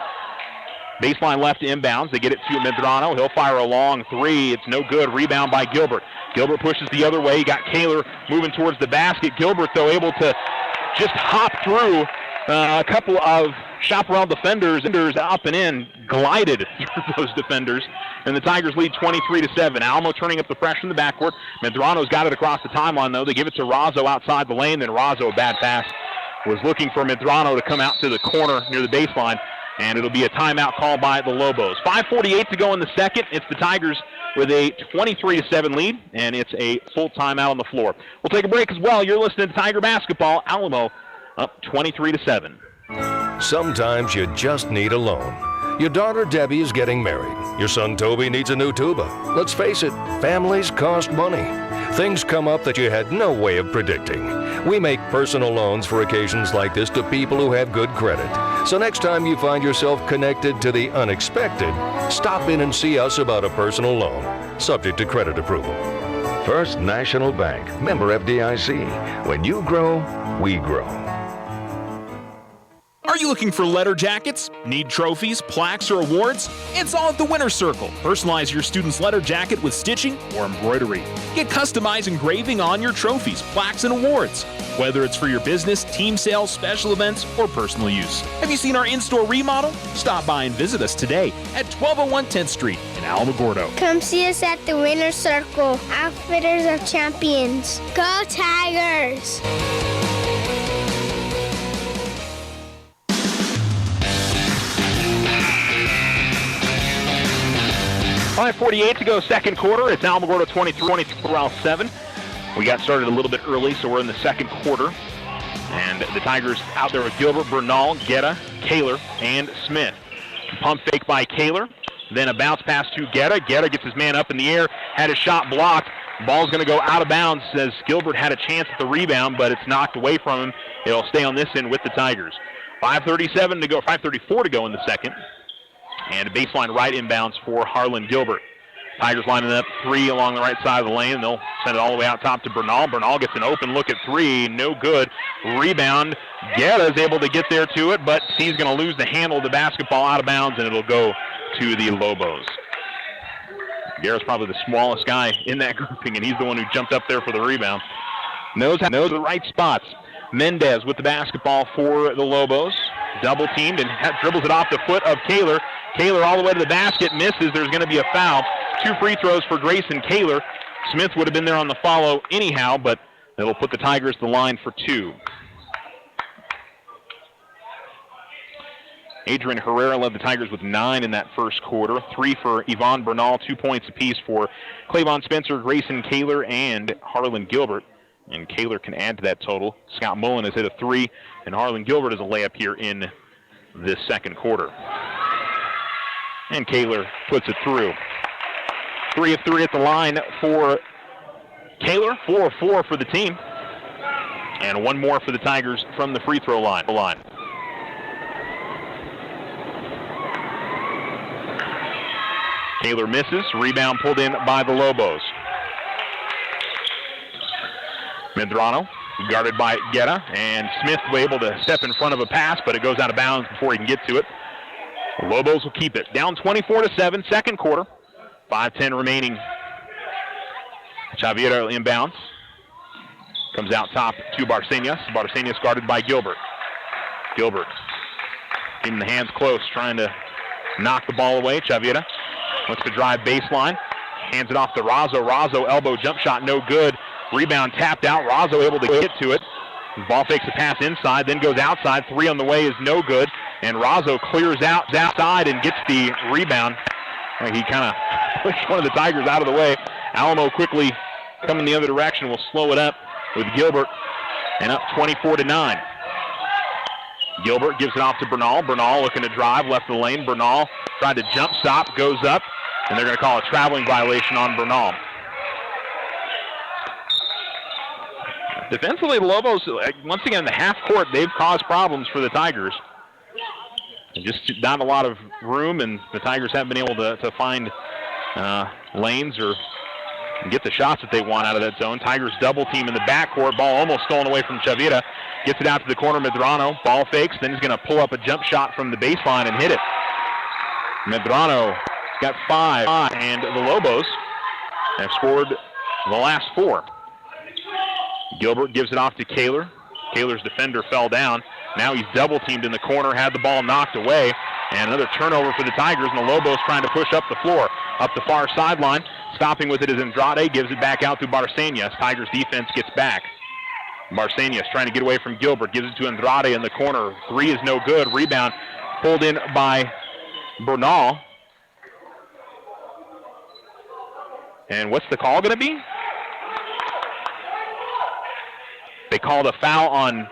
Baseline left to inbounds. They get it to Medrano. He'll fire a long three. It's no good. Rebound by Gilbert. Gilbert pushes the other way. You got Kaler moving towards the basket. Gilbert, though, able to just hop through a couple of Chaparral defenders up and in, glided through those defenders, and the Tigers lead 23-7. Alamo turning up the pressure in the backcourt. Medrano's got it across the timeline, though. They give it to Razzo outside the lane, then Razzo, a bad pass, was looking for Medrano to come out to the corner near the baseline, and it'll be a timeout called by the Lobos. 5:48 to go in the second. It's the Tigers with a 23-7 lead, and it's a full timeout on the floor. We'll take a break as well. You're listening to Tiger Basketball. Alamo up 23-7. Sometimes you just need a loan. Your daughter Debbie is getting married. Your son Toby needs a new tuba. Let's face it, families cost money. Things come up that you had no way of predicting. We make personal loans for occasions like this to people who have good credit. So next time you find yourself connected to the unexpected, stop in and see us about a personal loan, subject to credit approval. First National Bank, member FDIC. When you grow, we grow. Are you looking for letter jackets? Need trophies, plaques, or awards? It's all at the Winner's Circle. Personalize your student's letter jacket with stitching or embroidery. Get customized engraving on your trophies, plaques, and awards. Whether it's for your business, team sales, special events, or personal use. Have you seen our in-store remodel? Stop by and visit us today at 1201 10th Street in Alamogordo. Come see us at the Winner's Circle. Outfitters of champions. Go Tigers! 5:48 to go, second quarter. It's Alamogordo 23, Chaparral 7. We got started a little bit early, so we're in the second quarter. And the Tigers out there with Gilbert, Bernal, Guetta, Kaler, and Smith. Pump fake by Kaler. Then a bounce pass to Guetta. Guetta gets his man up in the air, had his shot blocked. Ball's going to go out of bounds, says Gilbert had a chance at the rebound, but it's knocked away from him. It'll stay on this end with the Tigers. 5:37 to go, 5:34 to go in the second. And a baseline right inbounds for Harlan Gilbert. Tigers lining up 3 along the right side of the lane. They'll send it all the way out top to Bernal. Bernal gets an open look at 3. No good. Rebound. Guerra is able to get there to it, but he's going to lose the handle of the basketball out of bounds, and it'll go to the Lobos. Guerra's probably the smallest guy in that grouping, and he's the one who jumped up there for the rebound. Knows the right spots. Mendez with the basketball for the Lobos. Double teamed and dribbles it off the foot of Kaler. Kaler all the way to the basket, misses. There's going to be a foul. 2 free throws for Grayson Kaler. Smith would have been there on the follow anyhow, but it'll put the Tigers to the line for 2. Adrian Herrera led the Tigers with 9 in that first quarter. 3 for Yvonne Bernal, 2 points apiece for Clavon Spencer, Grayson Kaler, and Harlan Gilbert. And Kaler can add to that total. Scott Mullen has hit a 3, and Harlan Gilbert has a layup here in this second quarter. And Kaler puts it through. 3 of 3 at the line for Kaler. 4 of 4 for the team. And 1 more for the Tigers from the free throw line. Kaler misses. Rebound pulled in by the Lobos. Medrano guarded by Guerra, and Smith was able to step in front of a pass, but it goes out of bounds before he can get to it. The Lobos will keep it. Down 24-7, second quarter. 5:10 remaining. Chavira inbounds. Comes out top to Barcenas. Barcenas guarded by Gilbert. Gilbert keeping the hands close, trying to knock the ball away. Chavira looks to drive baseline. Hands it off to Razzo. Razzo elbow jump shot, no good. Rebound tapped out. Razzo able to get to it. The ball fakes a pass inside, then goes outside. 3 on the way is no good. And Razzo clears outside and gets the rebound. He kind of pushed one of the Tigers out of the way. Alamo quickly coming the other direction. Will slow it up with Gilbert. And up 24-9. Gilbert gives it off to Bernal. Bernal looking to drive left of the lane. Bernal tried to jump stop, goes up. And they're going to call a traveling violation on Bernal. Defensively, the Lobos, once again, the half court, they've caused problems for the Tigers. Just not a lot of room, and the Tigers haven't been able to find lanes or get the shots that they want out of that zone. Tigers double team in the backcourt. Ball almost stolen away from Chavira. Gets it out to the corner. Medrano, ball fakes, then he's going to pull up a jump shot from the baseline and hit it. Medrano got 5, and the Lobos have scored the last 4. Gilbert gives it off to Kaler. Kaler's defender fell down. Now he's double teamed in the corner, had the ball knocked away, and another turnover for the Tigers, and the Lobos trying to push up the floor, up the far sideline. Stopping with it is Andrade, gives it back out to Barcenas. Tigers defense gets back. Barcenas trying to get away from Gilbert, gives it to Andrade in the corner. 3 is no good. Rebound pulled in by Bernal. And what's the call going to be? They called a foul on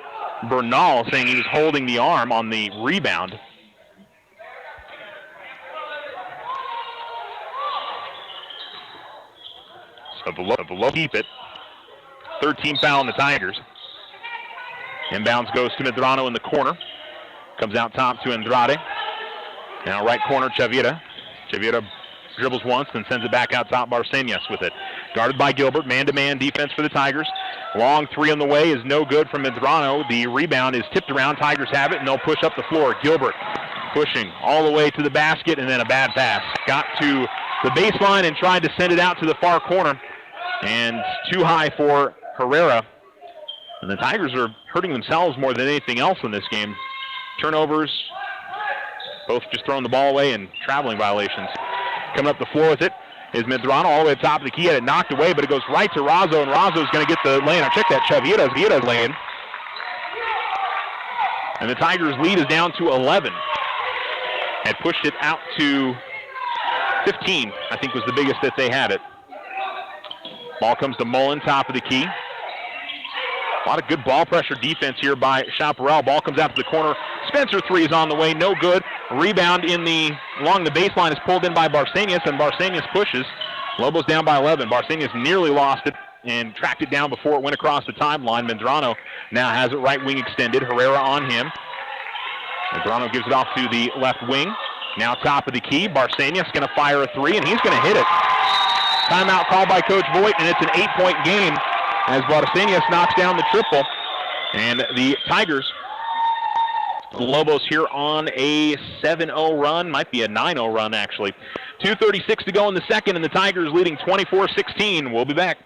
Bernal, saying he was holding the arm on the rebound. So below keep it. 13 foul on the Tigers. Inbounds goes to Medrano in the corner. Comes out top to Andrade. Now right corner, Chavira. Chavira dribbles once, then sends it back out top. Barcenas with it. Guarded by Gilbert. Man-to-man defense for the Tigers. Long 3 on the way is no good from Medrano. The rebound is tipped around. Tigers have it, and they'll push up the floor. Gilbert pushing all the way to the basket, and then a bad pass. Got to the baseline and tried to send it out to the far corner. And too high for Herrera. And the Tigers are hurting themselves more than anything else in this game. Turnovers, both just throwing the ball away, and traveling violations. Coming up the floor with it is Medrano all the way to the top of the key. Had it knocked away, but it goes right to Razzo, and Razzo's going to get the lane. I checked that. Chavira's lane. And the Tigers' lead is down to 11. Had pushed it out to 15, I think was the biggest that they had it. Ball comes to Mullen, top of the key. A lot of good ball pressure defense here by Chaparral. Ball comes out to the corner. Spencer 3 is on the way, no good. Rebound along the baseline is pulled in by Barcenas, and Barcenas pushes. Lobos down by 11. Barcenas nearly lost it and tracked it down before it went across the timeline. Medrano now has it right wing extended. Herrera on him. Medrano gives it off to the left wing. Now top of the key. Barcenas going to fire a 3, and he's going to hit it. Timeout called by Coach Voigt, and it's an 8-point game as Barcenas knocks down the triple. And the Tigers, the Lobos here on a 7-0 run, might be a 9-0 run actually. 2:36 to go in the second, and the Tigers leading 24-16. We'll be back.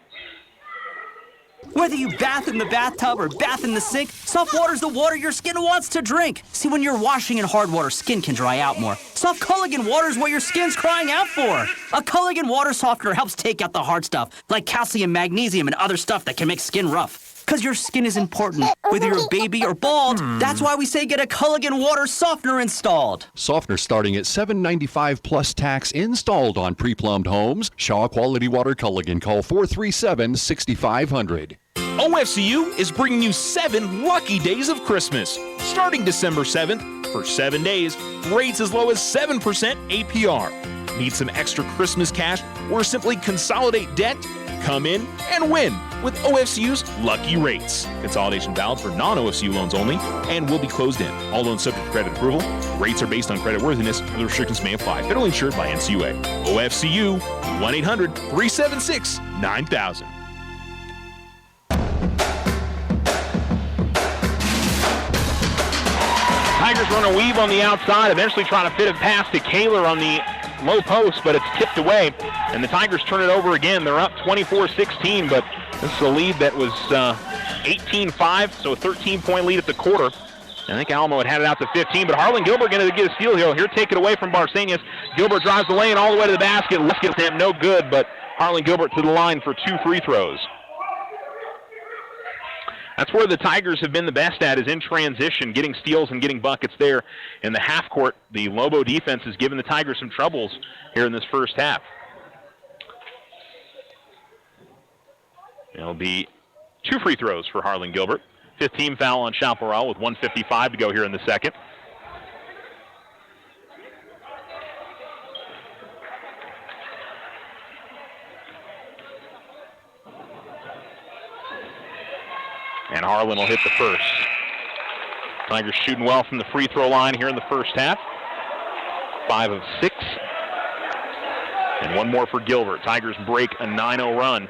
Whether you bath in the bathtub or bath in the sink, soft water's the water your skin wants to drink. See, when you're washing in hard water, skin can dry out more. Soft Culligan water's what your skin's crying out for. A Culligan water softener helps take out the hard stuff, like calcium, magnesium, and other stuff that can make skin rough. Because your skin is important, whether you're a baby or bald. That's why we say get a Culligan water softener installed. Softener starting at $7.95 plus tax installed on pre-plumbed homes. Shaw Quality Water Culligan. Call 437-6500. OFCU is bringing you 7 lucky days of Christmas. Starting December 7th, for 7 days, rates as low as 7% APR. Need some extra Christmas cash or simply consolidate debt? Come in and win with OFCU's Lucky Rates. Consolidation valid for non-OFCU loans only and will be closed in. All loans subject to credit approval. Rates are based on creditworthiness. Other restrictions may apply. Federally insured by NCUA. OFCU, 1-800-376-9000. Tigers run a weave on the outside, eventually trying to fit it past to Kaler on the low post, but it's tipped away, and the Tigers turn it over again. They're up 24-16, but this is a lead that was 18-5, so a 13-point lead at the quarter. I think Alamo had it out to 15, but Harlan Gilbert going to get a steal here. Here, take it away from Barcenas. Gilbert drives the lane all the way to the basket. Left attempt, no good, but Harlan Gilbert to the line for 2 free throws. That's where the Tigers have been the best at, is in transition, getting steals and getting buckets there. In the half court, the Lobo defense has given the Tigers some troubles here in this first half. It'll be 2 free throws for Harlan Gilbert. 15 foul on Chaparral with 1:55 to go here in the second. And Harlan will hit the first. Tigers shooting well from the free throw line here in the first half. 5 of 6. And one more for Gilbert. Tigers break a 9-0 run.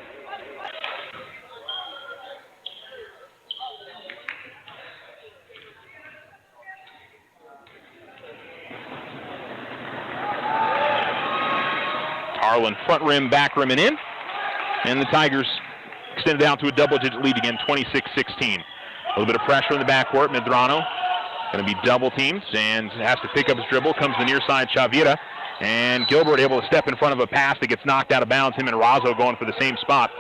Harlan front rim, back rim, and in. And the Tigers extended out to a double-digit lead again, 26-16. A little bit of pressure in the backcourt. Medrano going to be double-teamed and has to pick up his dribble. Comes the near side, Chavira. And Gilbert able to step in front of a pass that gets knocked out of bounds. Him and Razzo going for the same spot.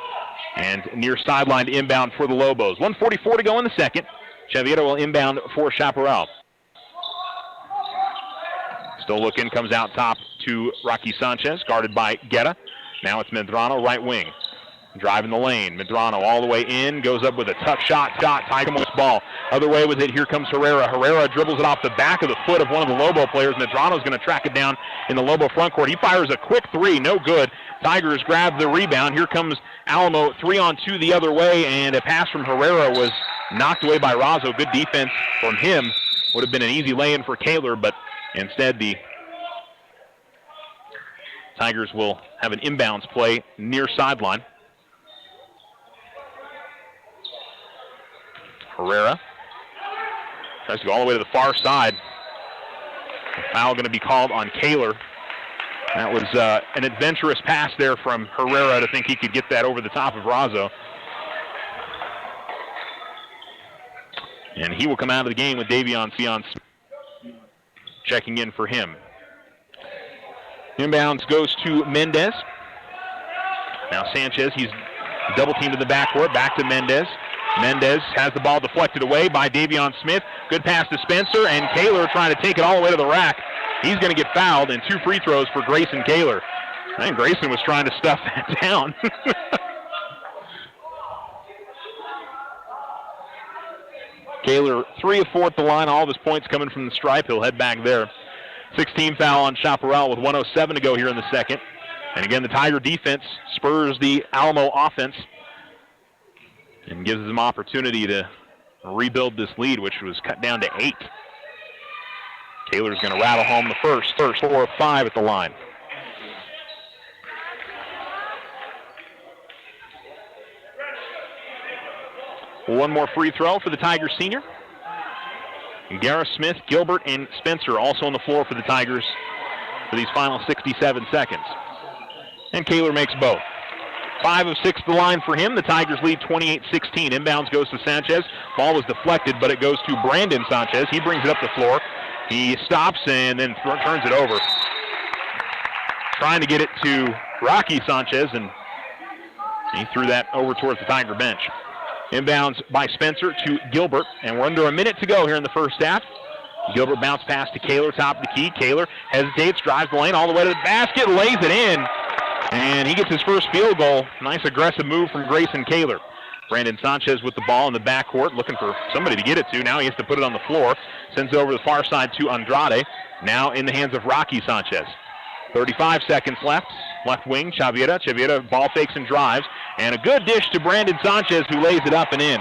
And near sideline inbound for the Lobos. 1:44 to go in the second. Chavira will inbound for Chaparral. Still looking, comes out top to Rocky Sanchez, guarded by Guerra. Now it's Medrano, right wing. Driving the lane. Medrano all the way in, goes up with a tough shot. Tiger's ball. Other way with it, here comes Herrera. Herrera dribbles it off the back of the foot of one of the Lobo players. Medrano's going to track it down in the Lobo front court. He fires a quick 3, no good. Tigers grab the rebound. Here comes Alamo, 3-on-2 the other way, and a pass from Herrera was knocked away by Razzo. Good defense from him. Would have been an easy lay-in for Kaler, but instead the Tigers will have an inbounds play near sideline. Herrera tries to go all the way to the far side. A foul going to be called on Kaler. That was an adventurous pass there from Herrera to think he could get that over the top of Razzo. And he will come out of the game with Davion Sion checking in for him. Inbounds goes to Mendez. Now Sanchez, he's double teamed in the backcourt, back to Mendez. Mendez has the ball deflected away by Davion Smith. Good pass to Spencer, and Kaler trying to take it all the way to the rack. He's going to get fouled, and 2 free throws for Grayson Kaler. I think Grayson was trying to stuff that down. Kaler 3 of 4 at the line. All of his points coming from the stripe. He'll head back there. 16 foul on Chaparral with 1:07 to go here in the second. And again, the Tiger defense spurs the Alamo offense and gives them opportunity to rebuild this lead, which was cut down to 8. Kaler's going to rattle home the first 4 of 5 at the line. One more free throw for the Tigers senior. Gareth Smith, Gilbert, and Spencer also on the floor for the Tigers for these final 67 seconds. And Kaler makes both. 5 of 6 to the line for him. The Tigers lead 28-16. Inbounds goes to Sanchez. Ball was deflected, but it goes to Brandon Sanchez. He brings it up the floor. He stops and then turns it over. Trying to get it to Rocky Sanchez, and he threw that over towards the Tiger bench. Inbounds by Spencer to Gilbert, and we're under a minute to go here in the first half. Gilbert bounce pass to Kaler, top of the key. Kaler hesitates, drives the lane all the way to the basket, lays it in, and he gets his first field goal. Nice aggressive move from Grayson Kaler. Brandon Sanchez with the ball in the backcourt, looking for somebody to get it to. Now he has to put it on the floor. Sends it over to the far side to Andrade. Now in the hands of Rocky Sanchez. 35 seconds left. Left wing, Chaviera. Chaviera ball fakes and drives. And a good dish to Brandon Sanchez, who lays it up and in.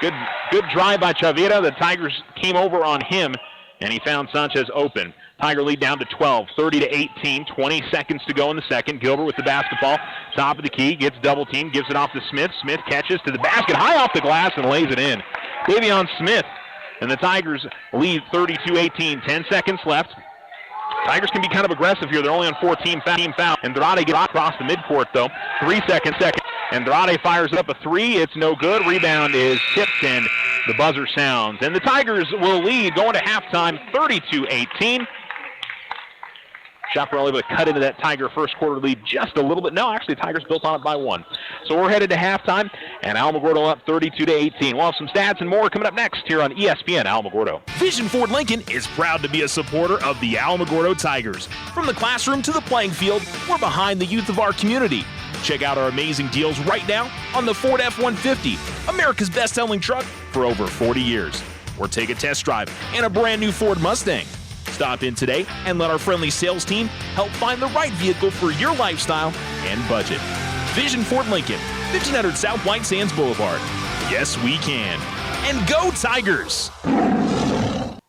Good drive by Chaviera. The Tigers came over on him, and he found Sanchez open. Tiger lead down to 12, 30-18, 20 seconds to go in the second. Gilbert with the basketball, top of the key, gets double teamed, gives it off to Smith. Smith catches to the basket, high off the glass, and lays it in. Davion Smith, and the Tigers lead 32-18, 10 seconds left. Tigers can be kind of aggressive here. They're only on 14 foul. Andrade gets across the midcourt, though. 3 seconds. Andrade fires up a three. It's no good. Rebound is tipped, and the buzzer sounds. And the Tigers will lead going to halftime 32-18. Chaparral able to cut into that Tiger first quarter lead just a little bit. No, actually, Tigers built on it by 1. So we're headed to halftime, and Alamogordo up 32-18. We'll have some stats and more coming up next here on ESPN Alamogordo. Vision Ford Lincoln is proud to be a supporter of the Alamogordo Tigers. From the classroom to the playing field, we're behind the youth of our community. Check out our amazing deals right now on the Ford F-150, America's best-selling truck for over 40 years. Or take a test drive in a brand new Ford Mustang. Stop in today and let our friendly sales team help find the right vehicle for your lifestyle and budget. Vision Ford Lincoln, 1500 South White Sands Boulevard. Yes, we can. And go Tigers!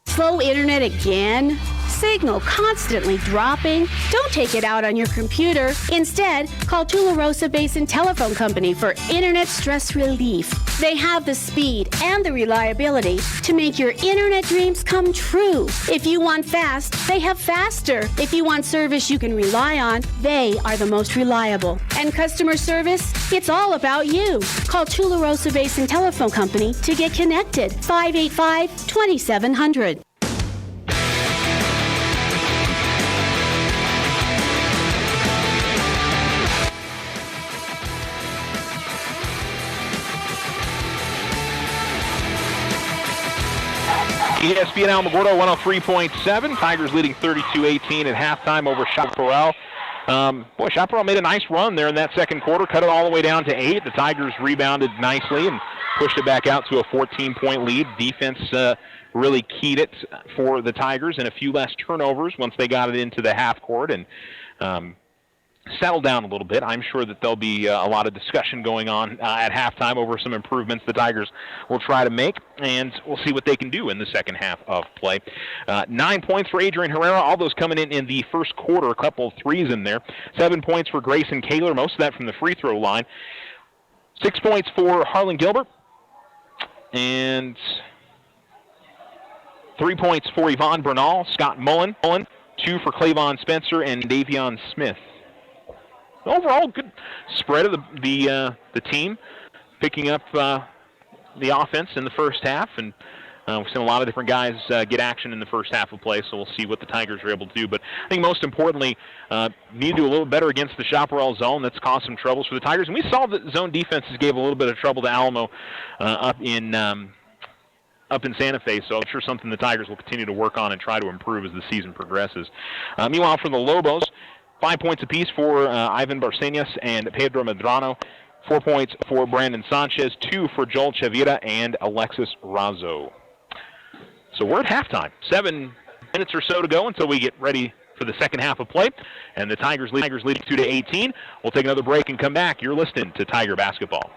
Slow internet again? Signal constantly dropping? Don't take it out on your computer. Instead, call Tularosa Basin Telephone Company for internet stress relief. They have the speed and the reliability to make your internet dreams come true. If you want fast, they have faster. If you want service you can rely on, they are the most reliable. And customer service? It's all about you. Call Tularosa Basin Telephone Company to get connected. 585-2700. ESPN Alamogordo 103.7. Tigers leading 32-18 at halftime over Chaparral. Chaparral made a nice run there in that second quarter, cut it all the way down to 8. The Tigers rebounded nicely and pushed it back out to a 14-point lead. Defense really keyed it for the Tigers, and a few less turnovers once they got it into the half court and settle down a little bit. I'm sure that there'll be a lot of discussion going on at halftime over some improvements the Tigers will try to make, and we'll see what they can do in the second half of play. 9 points for Adrian Herrera, all those coming in the first quarter, a couple of threes in there. 7 points for Grayson Kaler, most of that from the free throw line. 6 points for Harlan Gilbert, and 3 points for Yvonne Bernal, Scott Mullen, 2 for Clavon Spencer, and Davion Smith. Overall, good spread of the team, picking up the offense in the first half, and we've seen a lot of different guys get action in the first half of play, so we'll see what the Tigers are able to do. But I think most importantly, need to do a little better against the Chaparral zone. That's caused some troubles for the Tigers, and we saw that zone defenses gave a little bit of trouble to Alamo up in Santa Fe, so I'm sure something the Tigers will continue to work on and try to improve as the season progresses. Meanwhile, for the Lobos, 5 points apiece for Ivan Barcenas and Pedro Medrano. 4 points for Brandon Sanchez, 2 for Joel Chavira and Alexis Razzo. So we're at halftime. 7 minutes or so to go until we get ready for the second half of play. And the Tigers leading 2-18. We'll take another break and come back. You're listening to Tiger Basketball.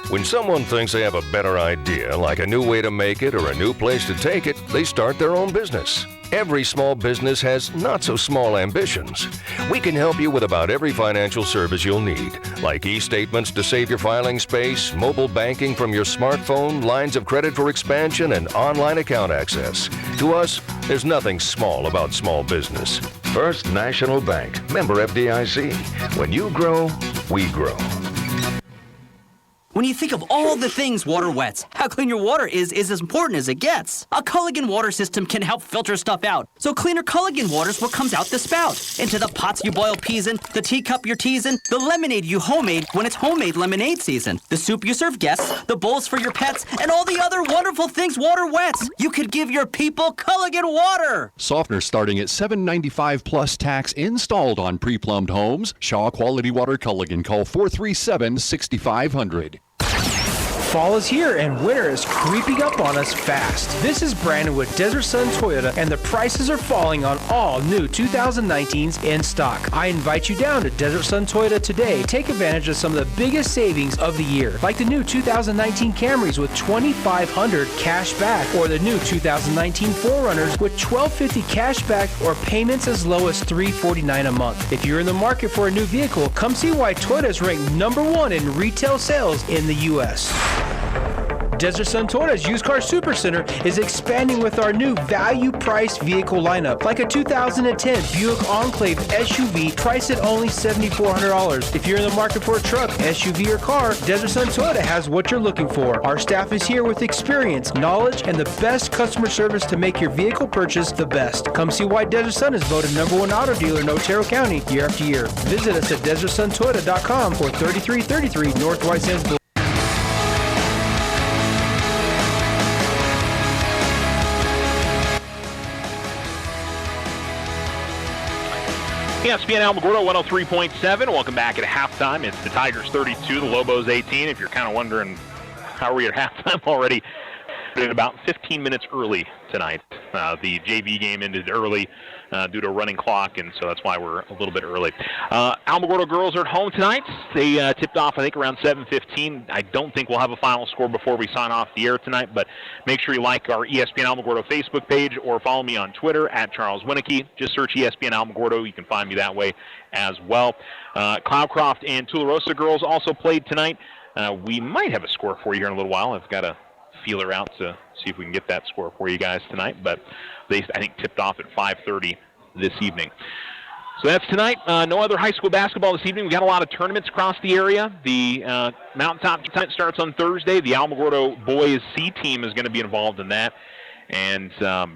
When someone thinks they have a better idea, like a new way to make it or a new place to take it, they start their own business. Every small business has not-so-small ambitions. We can help you with about every financial service you'll need, like e-statements to save your filing space, mobile banking from your smartphone, lines of credit for expansion, and online account access. To us, there's nothing small about small business. First National Bank, member FDIC. When you grow, we grow. When you think of all the things water wets, how clean your water is as important as it gets. A Culligan water system can help filter stuff out. So cleaner Culligan water is what comes out the spout. Into the pots you boil peas in, the teacup you're teasing, the lemonade you homemade when it's homemade lemonade season, the soup you serve guests, the bowls for your pets, and all the other wonderful things water wets. You could give your people Culligan water. Softener starting at $7.95 plus tax installed on pre-plumbed homes. Shaw Quality Water Culligan. Call 437-6500. Fall is here and winter is creeping up on us fast. This is Brandon with Desert Sun Toyota, and the prices are falling on all new 2019s in stock. I invite you down to Desert Sun Toyota today. Take advantage of some of the biggest savings of the year, like the new 2019 Camrys with $2,500 cash back, or the new 2019 4Runners with $1,250 cash back, or payments as low as $349 a month. If you're in the market for a new vehicle, come see why Toyota is ranked #1 in retail sales in the U.S. Desert Sun Toyota's Used Car Supercenter is expanding with our new value-priced vehicle lineup, like a 2010 Buick Enclave SUV priced at only $7,400. If you're in the market for a truck, SUV, or car, Desert Sun Toyota has what you're looking for. Our staff is here with experience, knowledge, and the best customer service to make your vehicle purchase the best. Come see why Desert Sun is voted #1 auto dealer in Otero County year after year. Visit us at DesertSunToyota.com or 3333 North White Sands Boulevard. ESPN Alamogordo 103.7. Welcome back at halftime. It's the Tigers 32, the Lobos 18. If you're kind of wondering how are we at halftime already, about 15 minutes early tonight. The JV game ended early due to a running clock, and so that's why we're a little bit early. Alamogordo girls are at home tonight. They tipped off, I think, around 7:15. I don't think we'll have a final score before we sign off the air tonight, but make sure you like our ESPN Alamogordo Facebook page or follow me on Twitter at Charles Winicky. Just search ESPN Alamogordo. You can find me that way as well. Cloudcroft and Tularosa girls also played tonight. We might have a score for you here in a little while. I've got to feeler out to see if we can get that score for you guys tonight, but they, I think, tipped off at 5:30 this evening. So that's tonight. No other high school basketball this evening. We got a lot of tournaments across the area. The Mountaintop tournament starts on Thursday. The Alamogordo boys C team is going to be involved in that, and of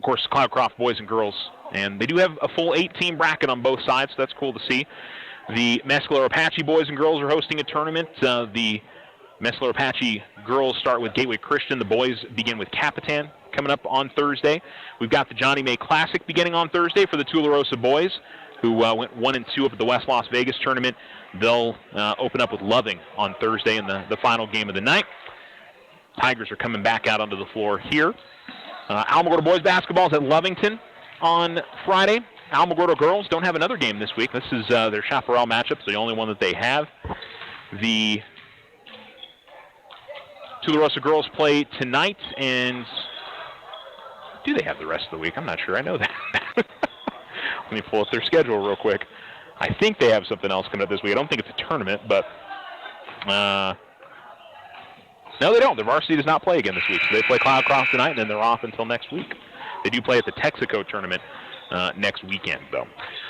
course Cloudcroft boys and girls. And they do have a full 8-team bracket on both sides, so that's cool to see. The Mescalero Apache boys and girls are hosting a tournament. The Mescalero Apache girls start with Gateway Christian. The boys begin with Capitan coming up on Thursday. We've got the Johnny May Classic beginning on Thursday for the Tularosa boys, who went 1-2 up at the West Las Vegas tournament. They'll open up with Loving on Thursday in the final game of the night. Tigers are coming back out onto the floor here. Alamogordo boys basketball is at Lovington on Friday. Alamogordo girls don't have another game this week. This is their Chaparral matchup, the only one that they have. The Tularosa girls play tonight, and do they have the rest of the week? I'm not sure. I know that. Let me pull up their schedule real quick. I think they have something else coming up this week. I don't think it's a tournament, but no, they don't. Their varsity does not play again this week. So they play Cloudcroft tonight, and then they're off until next week. They do play at the Texaco tournament next weekend, though.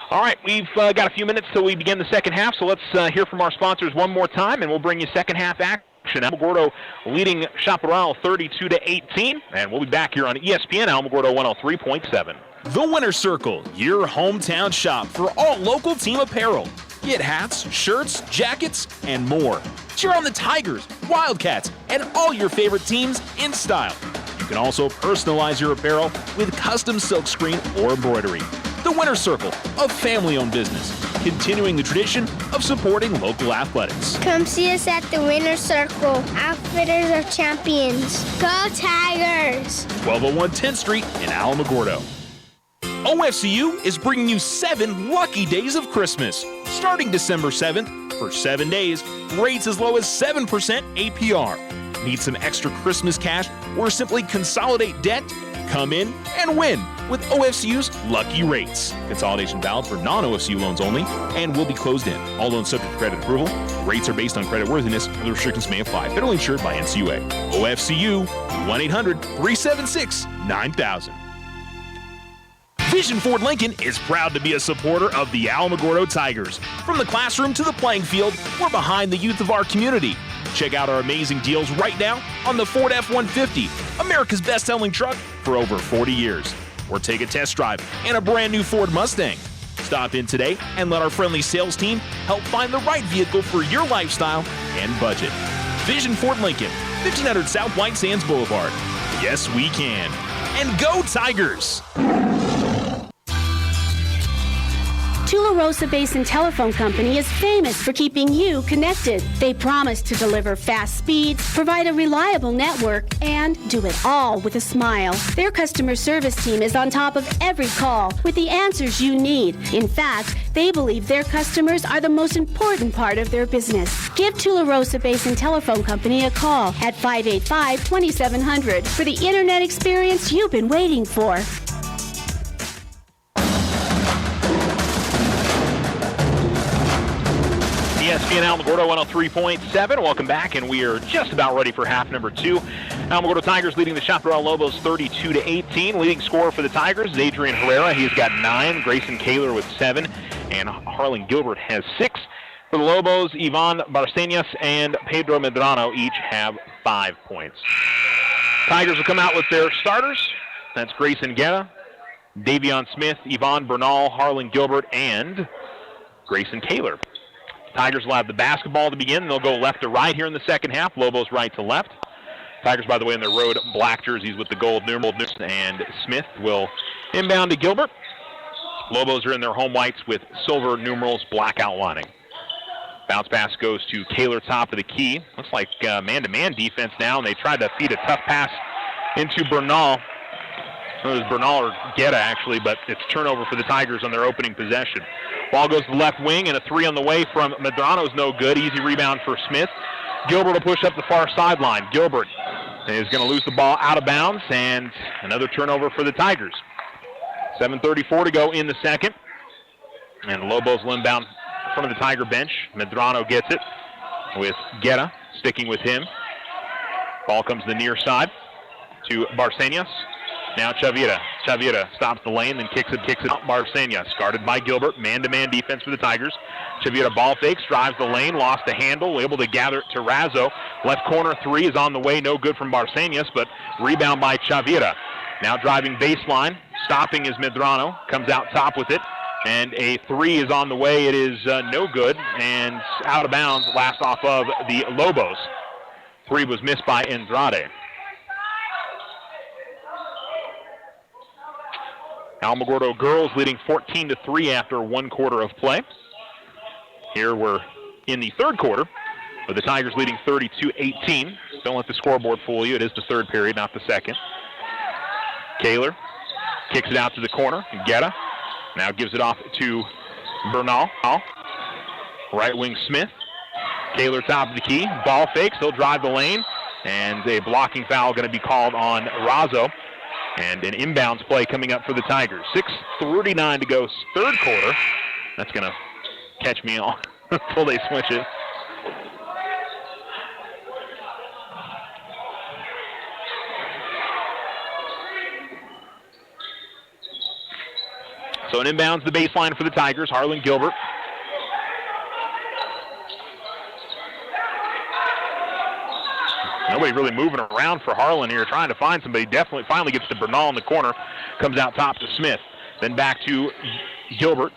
All right, we've got a few minutes till we begin the second half, so let's hear from our sponsors one more time, and we'll bring you second half action. Alamogordo leading Chaparral 32-18, and we'll be back here on ESPN Alamogordo 103.7. The Winner's Circle, your hometown shop for all local team apparel. Get hats, shirts, jackets, and more. Cheer on the Tigers, Wildcats, and all your favorite teams in style. You can also personalize your apparel with custom silkscreen or embroidery. The Winner's Circle, a family-owned business, continuing the tradition of supporting local athletics. Come see us at the Winner's Circle. Outfitters are champions. Go Tigers! 1201 10th Street in Alamogordo. OFCU is bringing you 7 lucky days of Christmas. Starting December 7th, for 7 days, rates as low as 7% APR. Need some extra Christmas cash or simply consolidate debt? Come in and win with OFCU's Lucky Rates. Consolidation valid for non-OFCU loans only and will be closed in. All loans subject to credit approval. Rates are based on credit worthiness. Other restrictions may apply. Federally insured by NCUA. OFCU, 1-800-376-9000. Vision Ford Lincoln is proud to be a supporter of the Alamogordo Tigers. From the classroom to the playing field, we're behind the youth of our community. Check out our amazing deals right now on the Ford F-150, America's best-selling truck for over 40 years. Or take a test drive in a brand new Ford Mustang. Stop in today and let our friendly sales team help find the right vehicle for your lifestyle and budget. Vision Ford Lincoln, 1500 South White Sands Boulevard. Yes, we can. And go Tigers! Tularosa Basin Telephone Company is famous for keeping you connected. They promise to deliver fast speeds, provide a reliable network, and do it all with a smile. Their customer service team is on top of every call with the answers you need. In fact, they believe their customers are the most important part of their business. Give Tularosa Basin Telephone Company a call at 585-2700 for the internet experience you've been waiting for. ESPN Alamogordo 103.7. Welcome back, and we are just about ready for half number 2. Alamogordo Tigers leading the Chaparral Lobos 32-18. Leading scorer for the Tigers is Adrian Herrera. He's got 9. Grayson Kaler with 7. And Harlan Gilbert has 6. For the Lobos, Ivan Barcenas and Pedro Medrano each have 5 points. Tigers will come out with their starters. That's Grayson Guerra, Davion Smith, Yvonne Bernal, Harlan Gilbert, and Grayson Kaler. Tigers will have the basketball to begin. They'll go left to right here in the second half. Lobos right to left. Tigers, by the way, in their road black jerseys with the gold numerals. And Smith will inbound to Gilbert. Lobos are in their home whites with silver numerals, black outlining. Bounce pass goes to Kaler, top of the key. Looks like man-to-man defense now, and they tried to feed a tough pass into Bernal. It was Bernal or Guetta, actually, but it's turnover for the Tigers on their opening possession. Ball goes to the left wing, and a 3 on the way from Medrano's no good. Easy rebound for Smith. Gilbert will push up the far sideline. Gilbert is going to lose the ball out of bounds, and another turnover for the Tigers. 7:34 to go in the second. And Lobos will inbound in front of the Tiger bench. Medrano gets it with Guetta sticking with him. Ball comes to the near side to Barcenas. Now Chavira. Chavira stops the lane, then kicks it out. Barcenas guarded by Gilbert. Man-to-man defense for the Tigers. Chavira ball fakes, drives the lane, lost the handle, able to gather it to Razzo. Left corner 3 is on the way, no good from Barcenas, but rebound by Chavira. Now driving baseline, stopping is Medrano, comes out top with it, and a 3 is on the way. It is no good, and out of bounds, last off of the Lobos. 3 was missed by Andrade. Alamogordo girls leading 14-3 after 1 quarter of play. Here we're in the third quarter, with the Tigers leading 32-18. Don't let the scoreboard fool you. It is the third period, not the second. Kaler kicks it out to the corner. Guetta now gives it off to Bernal. Right wing Smith. Kaler top of the key. Ball fakes. He'll drive the lane. And a blocking foul going to be called on Razzo. And an inbounds play coming up for the Tigers. 6:39 to go, third quarter. That's going to catch me off until they switch it. So an inbounds the baseline for the Tigers. Harlan Gilbert. Nobody really moving around for Harlan here, trying to find somebody. Definitely finally gets to Bernal in the corner. Comes out top to Smith. Then back to Gilbert.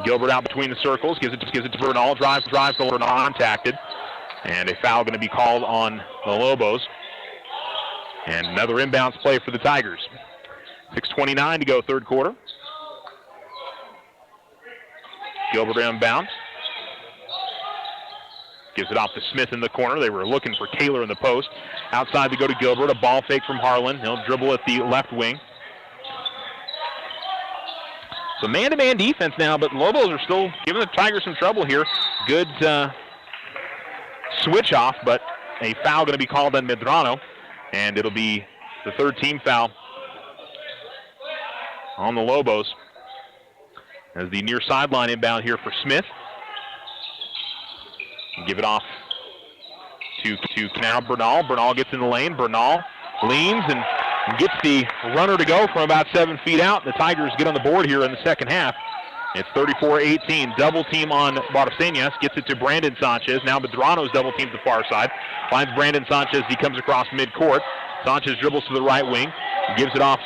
Gilbert out between the circles. Gives it to Bernal. Drives the Bernal contacted. And a foul going to be called on the Lobos. And another inbounds play for the Tigers. 6:29 to go, third quarter. Gilbert inbounds. Gives it off to Smith in the corner. They were looking for Kaler in the post. Outside to go to Gilbert. A ball fake from Harlan. He'll dribble at the left wing. So man-to-man defense now, but Lobos are still giving the Tigers some trouble here. Good switch off, but a foul going to be called on Medrano, and it'll be the third team foul on the Lobos. As the near sideline inbound here for Smith. Give it off to now Bernal. Bernal gets in the lane. Bernal leans and gets the runner to go from about 7 feet out. The Tigers get on the board here in the second half. It's 34-18. Double team on Barcenas. Gets it to Brandon Sanchez. Now Medrano's double team to the far side. Finds Brandon Sanchez. He comes across midcourt. Sanchez dribbles to the right wing. Gives it off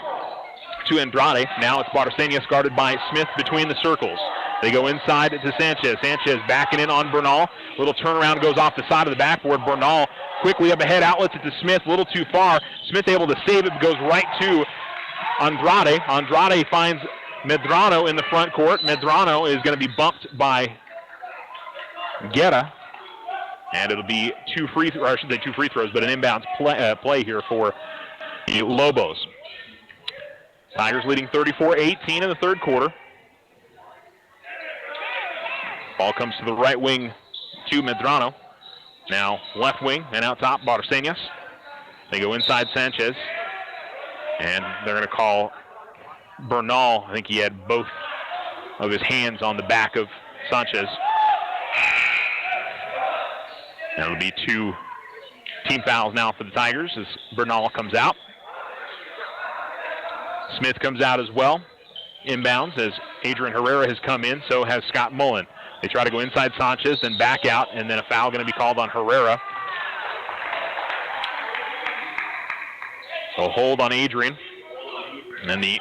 to Andrade. Now it's Barcenas guarded by Smith between the circles. They go inside to Sanchez. Sanchez backing in on Bernal. Little turnaround goes off the side of the backboard. Bernal quickly up ahead. Outlets it to Smith. A little too far. Smith able to save it. Goes right to Andrade. Andrade finds Medrano in the front court. Medrano is going to be bumped by Guerra. And it'll be two free throws, but an inbounds play here for the Lobos. Tigers leading 34-18 in the third quarter. Ball comes to the right wing to Medrano. Now left wing and out top, Barcenas. They go inside Sanchez. And they're going to call Bernal. I think he had both of his hands on the back of Sanchez. And it'll be 2 team fouls now for the Tigers as Bernal comes out. Smith comes out as well. Inbounds as Adrian Herrera has come in, so has Scott Mullen. They try to go inside Sanchez, then back out, and then a foul going to be called on Herrera. So hold on Adrian. And then the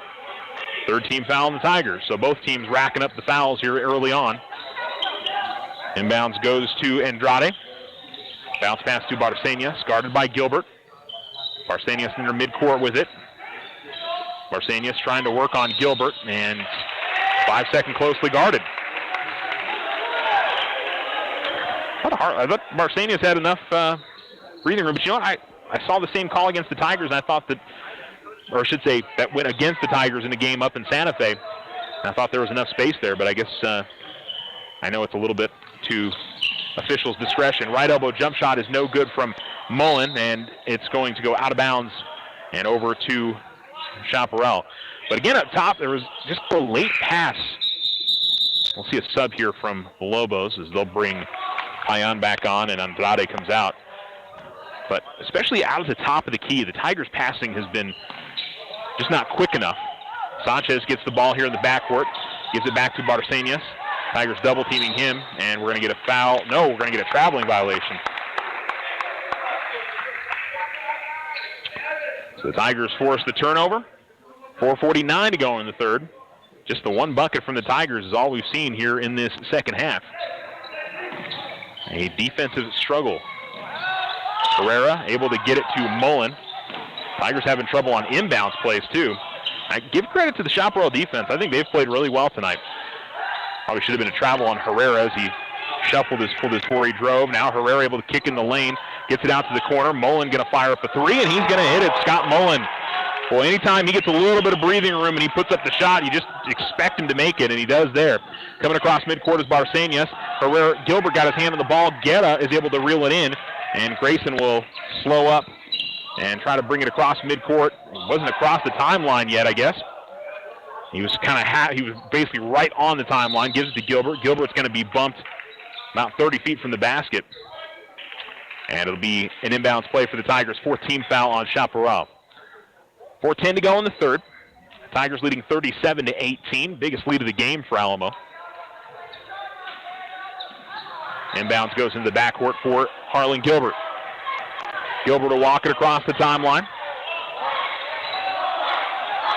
third team foul on the Tigers. So both teams racking up the fouls here early on. Inbounds goes to Andrade. Bounce pass to Barcenas, guarded by Gilbert. Barcenas in their midcourt with it. Barcenas trying to work on Gilbert, and 5 second closely guarded. I thought Barcenas had enough breathing room, but you know what? I saw the same call against the Tigers, and I thought that, or I should say, that went against the Tigers in a game up in Santa Fe. And I thought there was enough space there, but I guess I know it's a little bit to officials' discretion. Right elbow jump shot is no good from Mullen, and it's going to go out of bounds and over to Chaparral. But again, up top, there was just a late pass. We'll see a sub here from the Lobos as they'll bring Payan back on and Andrade comes out. But especially out at the top of the key, the Tigers' passing has been just not quick enough. Sanchez gets the ball here in the backcourt, gives it back to Barcenas. Tigers double teaming him, and we're going to get a foul. No, we're going to get a traveling violation. So the Tigers force the turnover. 4:49 to go in the third. Just the one bucket from the Tigers is all we've seen here in this second half. A defensive struggle. Herrera able to get it to Mullen. Tigers having trouble on inbounds plays too. I give credit to the Chaparral defense. I think they've played really well tonight. Probably should have been a travel on Herrera as he pulled his before he drove. Now Herrera able to kick in the lane. Gets it out to the corner. Mullen going to fire up a three, and he's going to hit it. Scott Mullen. Well, anytime he gets a little bit of breathing room and he puts up the shot, you just expect him to make it, and he does there. Coming across midcourt is Barcenas. Herrera, Gilbert got his hand on the ball. Guerra is able to reel it in, and Grayson will slow up and try to bring it across midcourt. It wasn't across the timeline yet, I guess. He was he was basically right on the timeline. Gives it to Gilbert. Gilbert's going to be bumped about 30 feet from the basket. And it'll be an inbounds play for the Tigers. 4th team foul on Chaparral. 4:10 to go in the third. Tigers leading 37-18. Biggest lead of the game for Alamo. Inbounds goes into the backcourt for Harlan Gilbert. Gilbert will walk it across the timeline.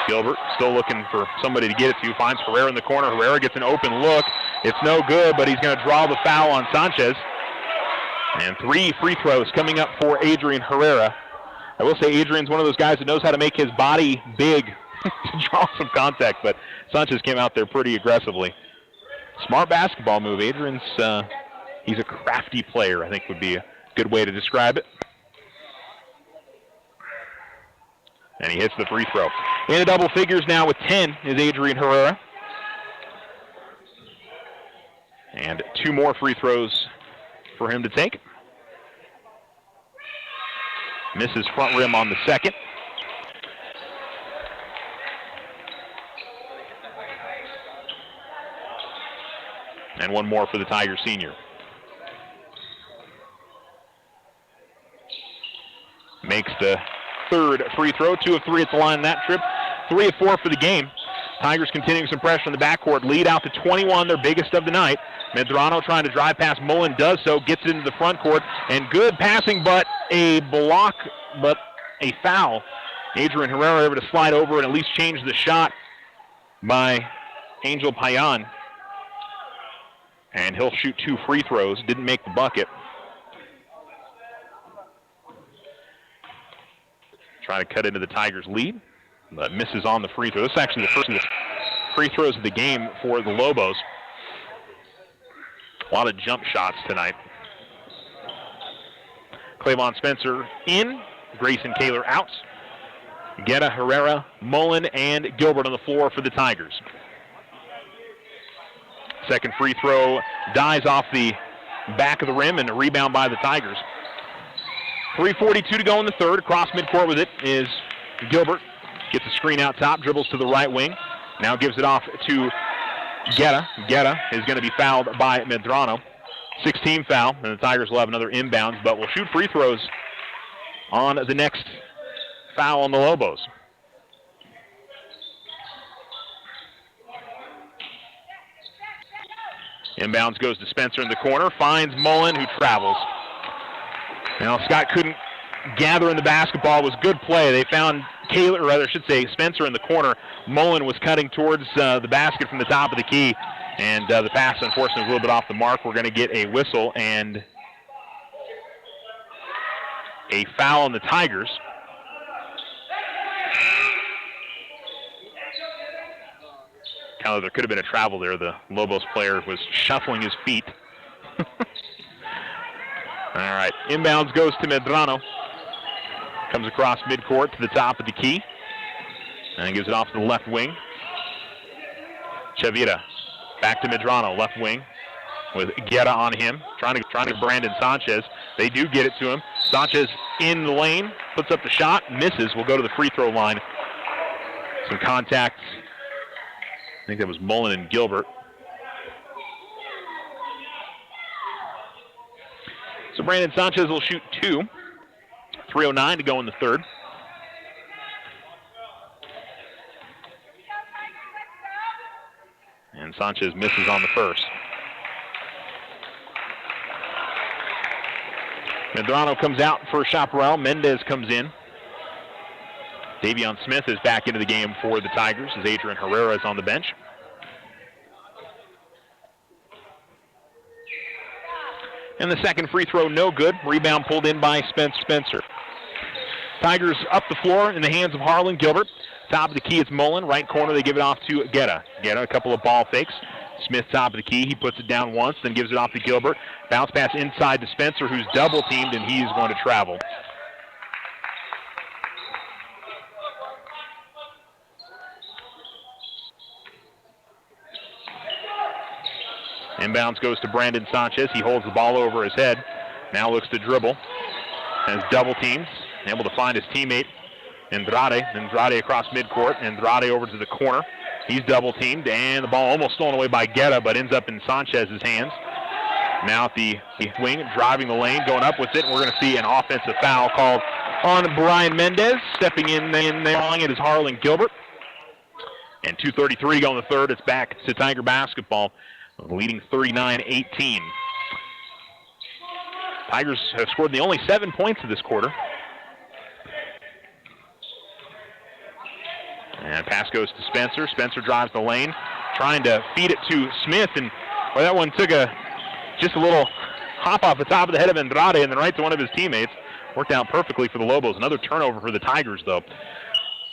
Gilbert still looking for somebody to get it to. Finds Herrera in the corner. Herrera gets an open look. It's no good, but he's going to draw the foul on Sanchez. And 3 free throws coming up for Adrian Herrera. I will say Adrian's one of those guys that knows how to make his body big to draw some contact, but Sanchez came out there pretty aggressively. Smart basketball move. Adrian's, he's a crafty player, I think would be a good way to describe it. And he hits the free throw. In the double figures now with 10 is Adrian Herrera. And 2 more free throws for him to take. Misses front rim on the second. And one more for the Tigers senior. Makes the third free throw. 2 of 3 at the line that trip. 3 of 4 for the game. Tigers continuing some pressure in the backcourt. Lead out to 21, their biggest of the night. Medrano trying to drive past Mullen, does so, gets it into the front court, and good passing, but a block, but a foul. Adrian Herrera able to slide over and at least change the shot by Angel Payan. And he'll shoot 2 free throws, didn't make the bucket. Trying to cut into the Tigers' lead, but misses on the free throw. This is actually the first of the free throws of the game for the Lobos. A lot of jump shots tonight. Clavon Spencer in, Grayson Kaler out. Guetta, Herrera, Mullen, and Gilbert on the floor for the Tigers. Second free throw dies off the back of the rim and a rebound by the Tigers. 3:42 to go in the third. Across midcourt with it is Gilbert. Gets a screen out top, dribbles to the right wing. Now gives it off to Guetta. Guetta is going to be fouled by Medrano. 16 foul, and the Tigers will have another inbounds, but will shoot free throws on the next foul on the Lobos. Inbounds goes to Spencer in the corner, finds Mullen, who travels. Now Scott couldn't gather in the basketball. It was good play. They found Kaler, or rather I should say Spencer in the corner. Mullen was cutting towards the basket from the top of the key, and the pass unfortunately was a little bit off the mark. We're going to get a whistle and a foul on the Tigers. There could have been a travel there. The Lobos player was shuffling his feet. All right, inbounds goes to Medrano. Comes across midcourt to the top of the key. And gives it off to the left wing. Chavira back to Medrano, left wing. With Guetta on him. Trying to Brandon Sanchez. They do get it to him. Sanchez in the lane. Puts up the shot. Misses. Will go to the free throw line. Some contact. I think that was Mullen and Gilbert. So Brandon Sanchez will shoot 2. 3:09 to go in the third. And Sanchez misses on the first. Medrano comes out for Chaparral. Mendez comes in. Davion Smith is back into the game for the Tigers as Adrian Herrera is on the bench. And the second free throw, no good. Rebound pulled in by Spencer. Tigers up the floor in the hands of Harlan Gilbert. Top of the key, it's Mullen. Right corner, they give it off to Guetta. Guetta, a couple of ball fakes. Smith top of the key. He puts it down once, then gives it off to Gilbert. Bounce pass inside to Spencer, who's double teamed, and he's going to travel. Inbounds goes to Brandon Sanchez. He holds the ball over his head. Now looks to dribble. Has double teams. Able to find his teammate, Andrade. Andrade across midcourt. Andrade over to the corner. He's double teamed, and the ball almost stolen away by Guetta, but ends up in Sanchez's hands. Now at the wing, driving the lane, going up with it, and we're going to see an offensive foul called on Brian Mendez. Stepping in there, calling it is Harlan Gilbert. And 2:33 to go in the third. It's back to Tiger basketball, leading 39-18. Tigers have scored the only 7 points of this quarter. And pass goes to Spencer. Spencer drives the lane, trying to feed it to Smith, and that one took just a little hop off the top of the head of Andrade and then right to one of his teammates. Worked out perfectly for the Lobos. Another turnover for the Tigers, though.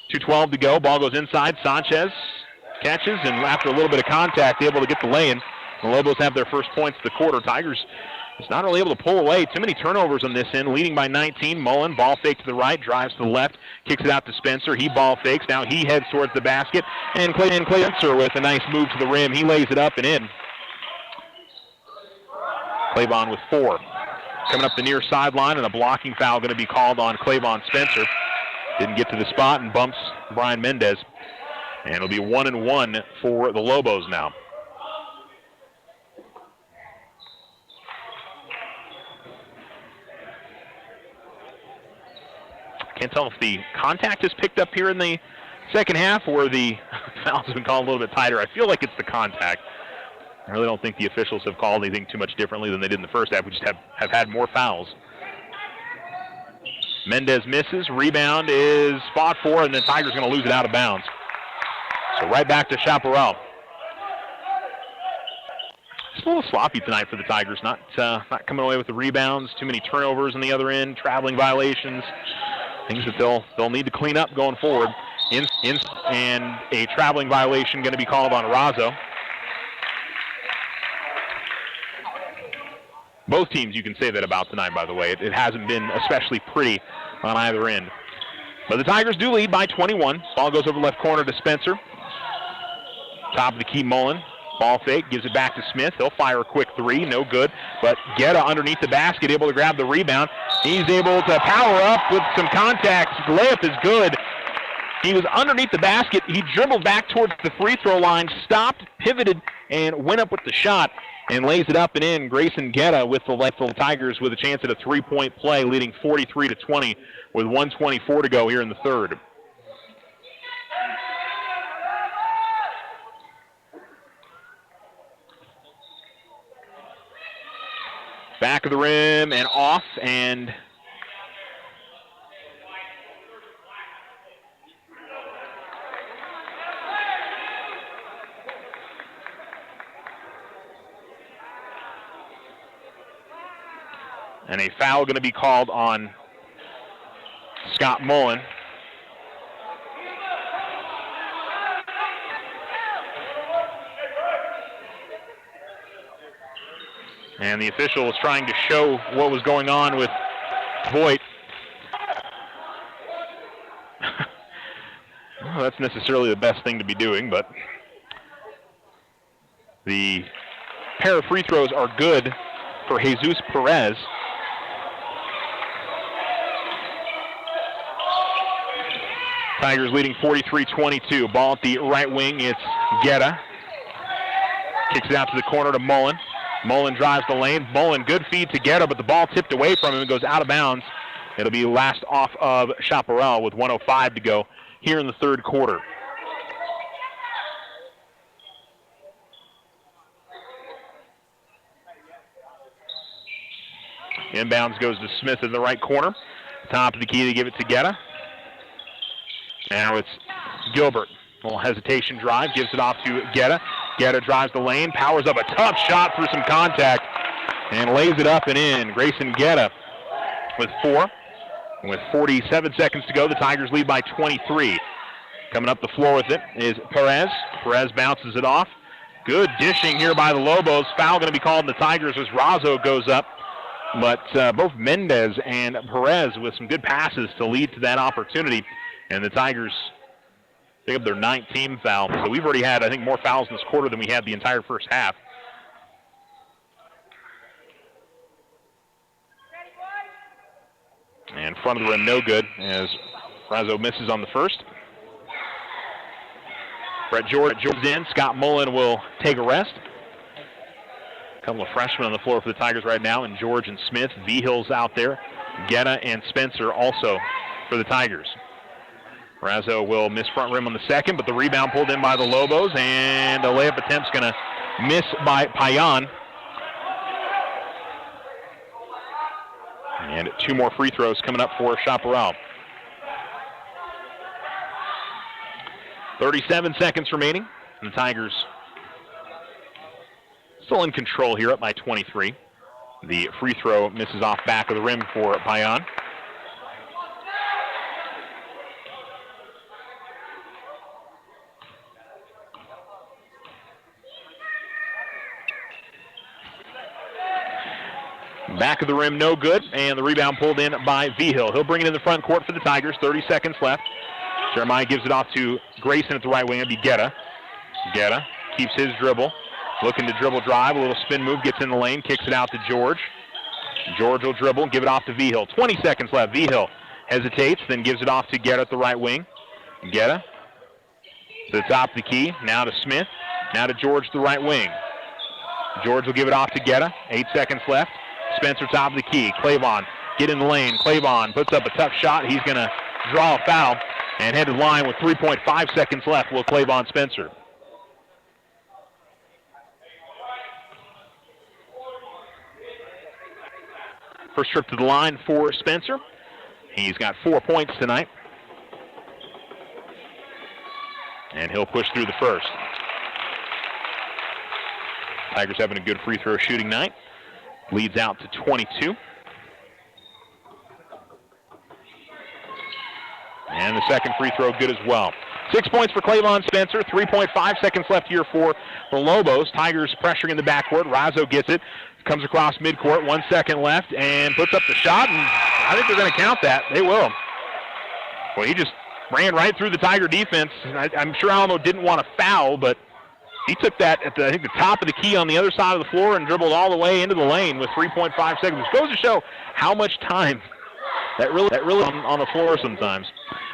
2:12 to go. Ball goes inside. Sanchez catches, and after a little bit of contact, able to get the lay-in. The Lobos have their first points of the quarter. Tigers is not really able to pull away. Too many turnovers on this end, leading by 19. Mullen, ball fake to the right, drives to the left, kicks it out to Spencer. He ball fakes. Now he heads towards the basket. And Clay Spencer with a nice move to the rim. He lays it up and in. Clavon with 4. Coming up the near sideline, and a blocking foul going to be called on Clavon Spencer. Didn't get to the spot and bumps Brian Mendez. And it'll be 1-1 for the Lobos now. Can't tell if the contact is picked up here in the second half or the fouls have been called a little bit tighter. I feel like it's the contact. I really don't think the officials have called anything too much differently than they did in the first half. We just have had more fouls. Mendez misses. Rebound is fought for, and then Tigers going to lose it out of bounds. So right back to Chaparral. It's a little sloppy tonight for the Tigers. Not coming away with the rebounds. Too many turnovers on the other end. Traveling violations. Things that they'll need to clean up going forward. And a traveling violation going to be called on Razo. Both teams you can say that about tonight, by the way. It hasn't been especially pretty on either end. But the Tigers do lead by 21. Ball goes over left corner to Spencer. Top of the key, Mullen. Ball fake, gives it back to Smith. He'll fire a quick three, no good. But Guetta underneath the basket, able to grab the rebound. He's able to power up with some contact. Layup is good. He was underneath the basket. He dribbled back towards the free throw line, stopped, pivoted, and went up with the shot and lays it up and in. Grayson Guetta with the Leadville Tigers with a chance at a three-point play, leading 43-20 with 1:24 to go here in the third. Back of the rim and off, and a foul going to be called on Scott Mullen. And the official was trying to show what was going on with Voigt. Well, that's necessarily the best thing to be doing, but the pair of free throws are good for Jesus Perez. Tigers leading 43-22. Ball at the right wing. It's Guetta. Kicks it out to the corner to Mullen. Mullen drives the lane. Mullen, good feed to Guetta, but the ball tipped away from him and goes out of bounds. It'll be last off of Chaparral with 1:05 to go here in the third quarter. Inbounds goes to Smith in the right corner. Top of the key to give it to Guetta. Now it's Gilbert. A little hesitation drive, gives it off to Guetta. Guetta drives the lane, powers up a tough shot through some contact, and lays it up and in. Grayson Guetta with 4. With 47 seconds to go, the Tigers lead by 23. Coming up the floor with it is Perez. Perez bounces it off. Good dishing here by the Lobos. Foul going to be called on the Tigers as Razo goes up. But both Mendez and Perez with some good passes to lead to that opportunity. And the Tigers pick up their 9th team foul. So we've already had, I think, more fouls in this quarter than we had the entire first half. And front of the rim, no good, as Razo misses on the first. Brett George in. Scott Mullen will take a rest. A couple of freshmen on the floor for the Tigers right now, and George and Smith. V-Hill's out there. Guetta and Spencer also for the Tigers. Razo will miss front rim on the second, but the rebound pulled in by the Lobos, and a layup attempt's going to miss by Payan. And 2 more free throws coming up for Chaparral. 37 seconds remaining, and the Tigers still in control here, up by 23. The free throw misses off back of the rim for Payan. Back of the rim, no good, and the rebound pulled in by V-Hill. He'll bring it in the front court for the Tigers. 30 seconds left. Jeremiah gives it off to Grayson at the right wing. It'll be Guetta. Guetta keeps his dribble. Looking to dribble drive. A little spin move, gets in the lane, kicks it out to George. George will dribble, give it off to V-Hill. 20 seconds left. V-Hill hesitates, then gives it off to Guetta at the right wing. Guetta to the top of the key. Now to Smith. Now to George at the right wing. George will give it off to Guetta. 8 seconds left. Spencer top of the key. Clavon, get in the lane. Clavon puts up a tough shot. He's going to draw a foul and head to the line with 3.5 seconds left will Clavon Spencer. First trip to the line for Spencer. He's got 4 points tonight. And he'll push through the first. Tigers having a good free throw shooting night. Leads out to 22. And the second free throw good as well. 6 points for Clavon Spencer. 3.5 seconds left here for the Lobos. Tigers pressuring in the backcourt. Razzo gets it. Comes across midcourt. 1 second left and puts up the shot. And I think they're going to count that. They will. Well, he just ran right through the Tiger defense. I'm sure Alamo didn't want to foul, but he took that at the top of the key on the other side of the floor and dribbled all the way into the lane with 3.5 seconds. Which goes to show how much time that really on the floor sometimes.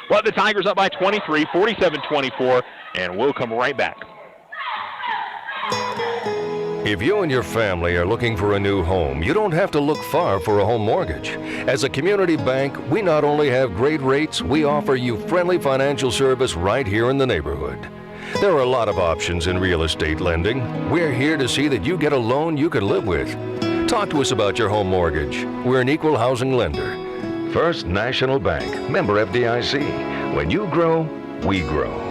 But the Tigers up by 23, 47-24, and we'll come right back. If you and your family are looking for a new home, you don't have to look far for a home mortgage. As a community bank, we not only have great rates, we offer you friendly financial service right here in the neighborhood. There are a lot of options in real estate lending. We're here to see that you get a loan you can live with. Talk to us about your home mortgage. We're an equal housing lender. First National Bank, member FDIC. When you grow, we grow.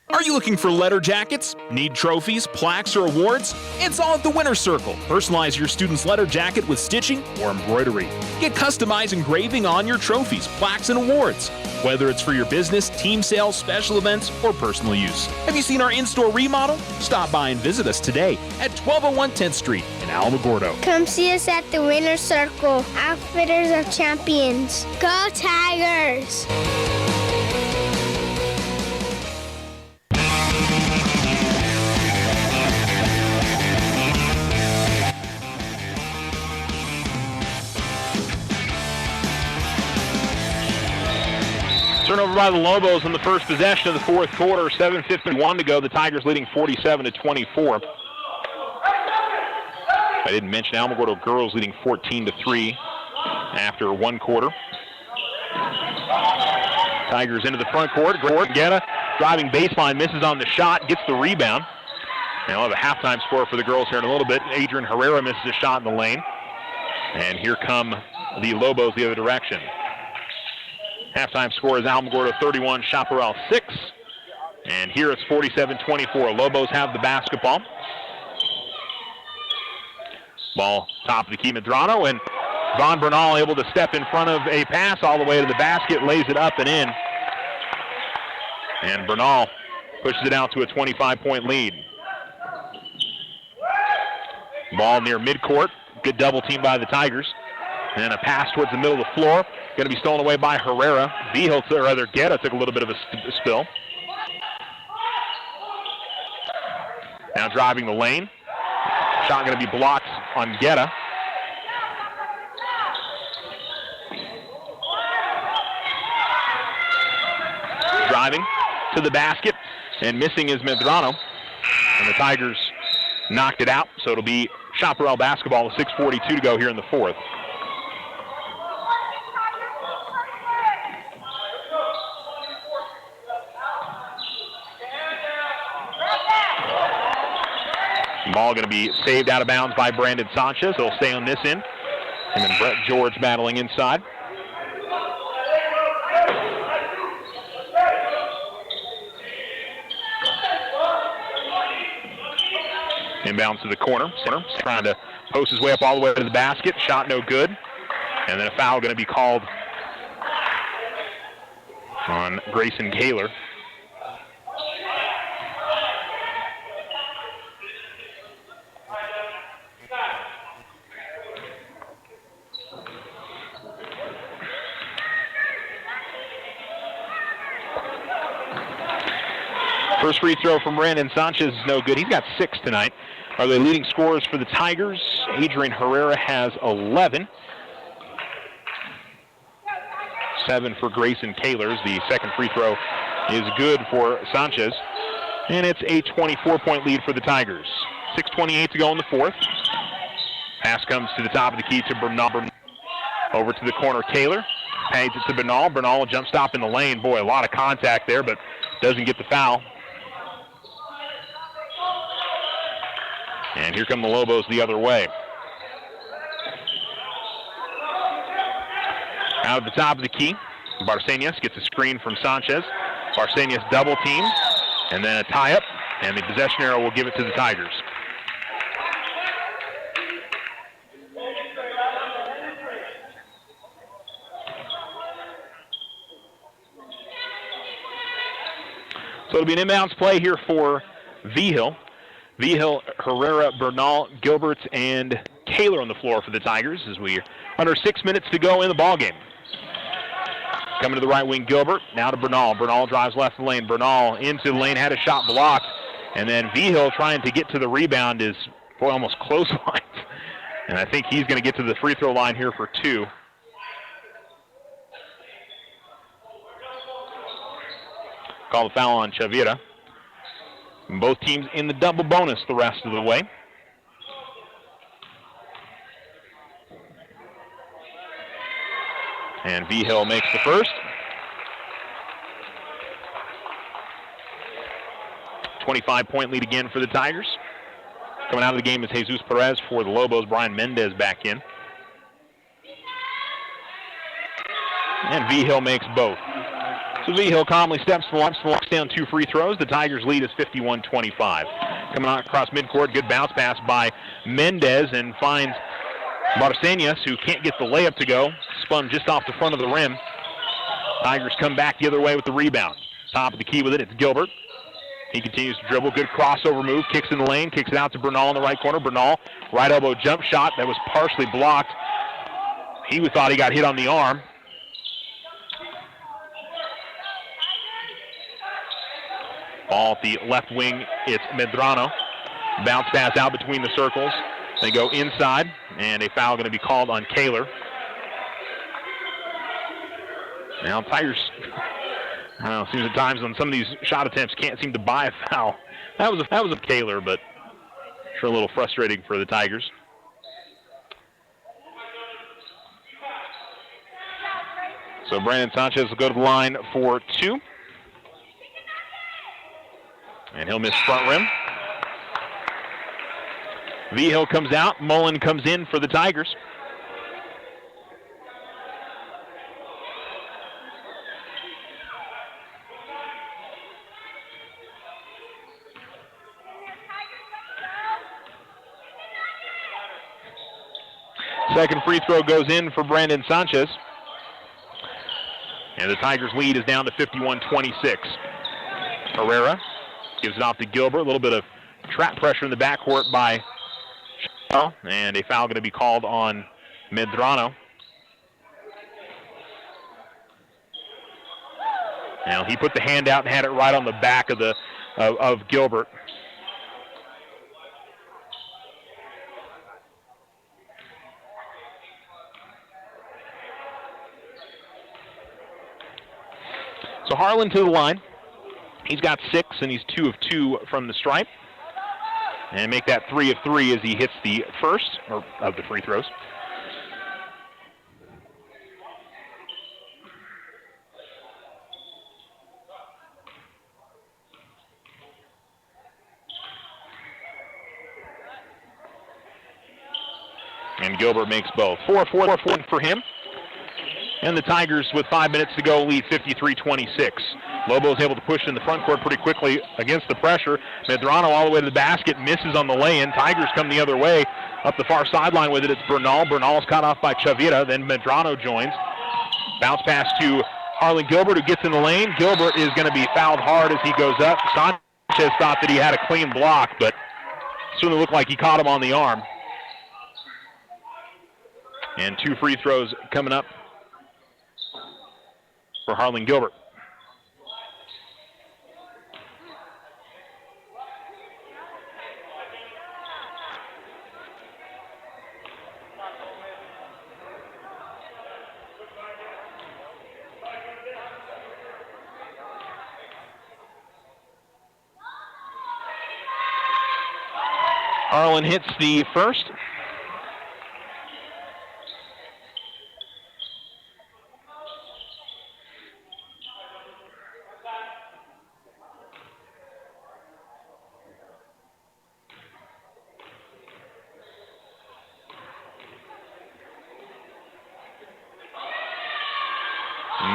Are you looking for letter jackets? Need trophies, plaques, or awards? It's all at the Winner's Circle. Personalize your student's letter jacket with stitching or embroidery. Get customized engraving on your trophies, plaques, and awards. Whether it's for your business, team sales, special events, or personal use. Have you seen our in-store remodel? Stop by and visit us today at 1201 10th Street in Alamogordo. Come see us at the Winner's Circle. Outfitters of champions. Go Tigers! Turnover by the Lobos in the first possession of the fourth quarter. 7:51 to go. The Tigers leading 47-24. I didn't mention Alamogordo girls leading 14-3 after one quarter. Tigers into the front court. Guetta driving baseline, misses on the shot, gets the rebound. And we'll have a halftime score for the girls here in a little bit. Adrian Herrera misses a shot in the lane. And here come the Lobos the other direction. Halftime score is Alamogordo 31, Chaparral 6. And here it's 47-24. Lobos have the basketball. Ball top of the key, Medrano, and Von Bernal able to step in front of a pass all the way to the basket, lays it up and in. And Bernal pushes it out to a 25-point lead. Ball near midcourt. Good double team by the Tigers. And a pass towards the middle of the floor. Going to be stolen away by Herrera. Guetta took a little bit of a spill. Now driving the lane. Shot going to be blocked on Guetta. Driving to the basket and missing is Medrano. And the Tigers knocked it out, so it'll be Chaparral basketball with 6:42 to go here in the fourth. Ball going to be saved out of bounds by Brandon Sanchez. He'll stay on this end. And then Brett George battling inside. Inbounds to the corner. Center trying to post his way up all the way to the basket. Shot no good. And then a foul going to be called on Grayson Kaler. First free throw from Brandon Sanchez is no good. He's got 6 tonight. Are the leading scorers for the Tigers? Adrian Herrera has 11. 7 for Grayson Kaler. The second free throw is good for Sanchez. And it's a 24-point lead for the Tigers. 6:28 to go in the fourth. Pass comes to the top of the key to Bernal. Over to the corner, Kaler. Hangs it to Bernal. Bernal jump stop in the lane. Boy, a lot of contact there, but doesn't get the foul. And here come the Lobos the other way. Out at the top of the key, Barcenas gets a screen from Sanchez. Barcenas double team, and then a tie-up, and the possession arrow will give it to the Tigers. So it'll be an inbounds play here for Vigil. Vigil, Herrera, Bernal, Gilbert, and Kaler on the floor for the Tigers as we're under 6 minutes to go in the ballgame. Coming to the right wing, Gilbert. Now to Bernal. Bernal drives left lane. Bernal into the lane, had a shot blocked. And then Vigil trying to get to the rebound is, boy, almost clotheslined. And I think he's going to get to the free throw line here for 2. Call the foul on Chavira. Both teams in the double bonus the rest of the way. And Vigil makes the first. 25-point lead again for the Tigers. Coming out of the game is Jesus Perez for the Lobos. Brian Mendez back in. And Vigil makes both. So Vigil calmly steps to the line, locks down 2 free throws. The Tigers' lead is 51-25. Coming out across midcourt, good bounce pass by Mendez and finds Barcenas, who can't get the layup to go. Spun just off the front of the rim. Tigers come back the other way with the rebound. Top of the key with it, it's Gilbert. He continues to dribble, good crossover move, kicks in the lane, kicks it out to Bernal in the right corner. Bernal, right elbow jump shot that was partially blocked. He thought he got hit on the arm. Ball at the left wing, it's Medrano. Bounce pass out between the circles. They go inside, and a foul going to be called on Kaler. Now, Tigers, I don't know, seems at times on some of these shot attempts can't seem to buy a foul. That was a Kaler, but sure a little frustrating for the Tigers. So Brandon Sanchez will go to the line for 2. And he'll miss front rim. Vigil comes out. Mullen comes in for the Tigers. Second free throw goes in for Brandon Sanchez. And the Tigers' lead is down to 51-26. Herrera gives it off to Gilbert. A little bit of trap pressure in the backcourt by Chaparral, and a foul going to be called on Medrano. Now he put the hand out and had it right on the back of Gilbert. So Harlan to the line. He's got 6, and he's 2 of 2 from the stripe. And make that 3 of 3 as he hits the first of the free throws. And Gilbert makes both. 4-4 for him. And the Tigers, with 5 minutes to go, lead 53-26. Lobo's able to push in the front court pretty quickly against the pressure. Medrano all the way to the basket, misses on the lay-in. Tigers come the other way up the far sideline with it. It's Bernal. Bernal's cut off by Chavira. Then Medrano joins. Bounce pass to Harlan Gilbert, who gets in the lane. Gilbert is going to be fouled hard as he goes up. Sanchez thought that he had a clean block, but certainly looked like he caught him on the arm. And 2 free throws coming up for Harlan Gilbert. Harlan hits the first.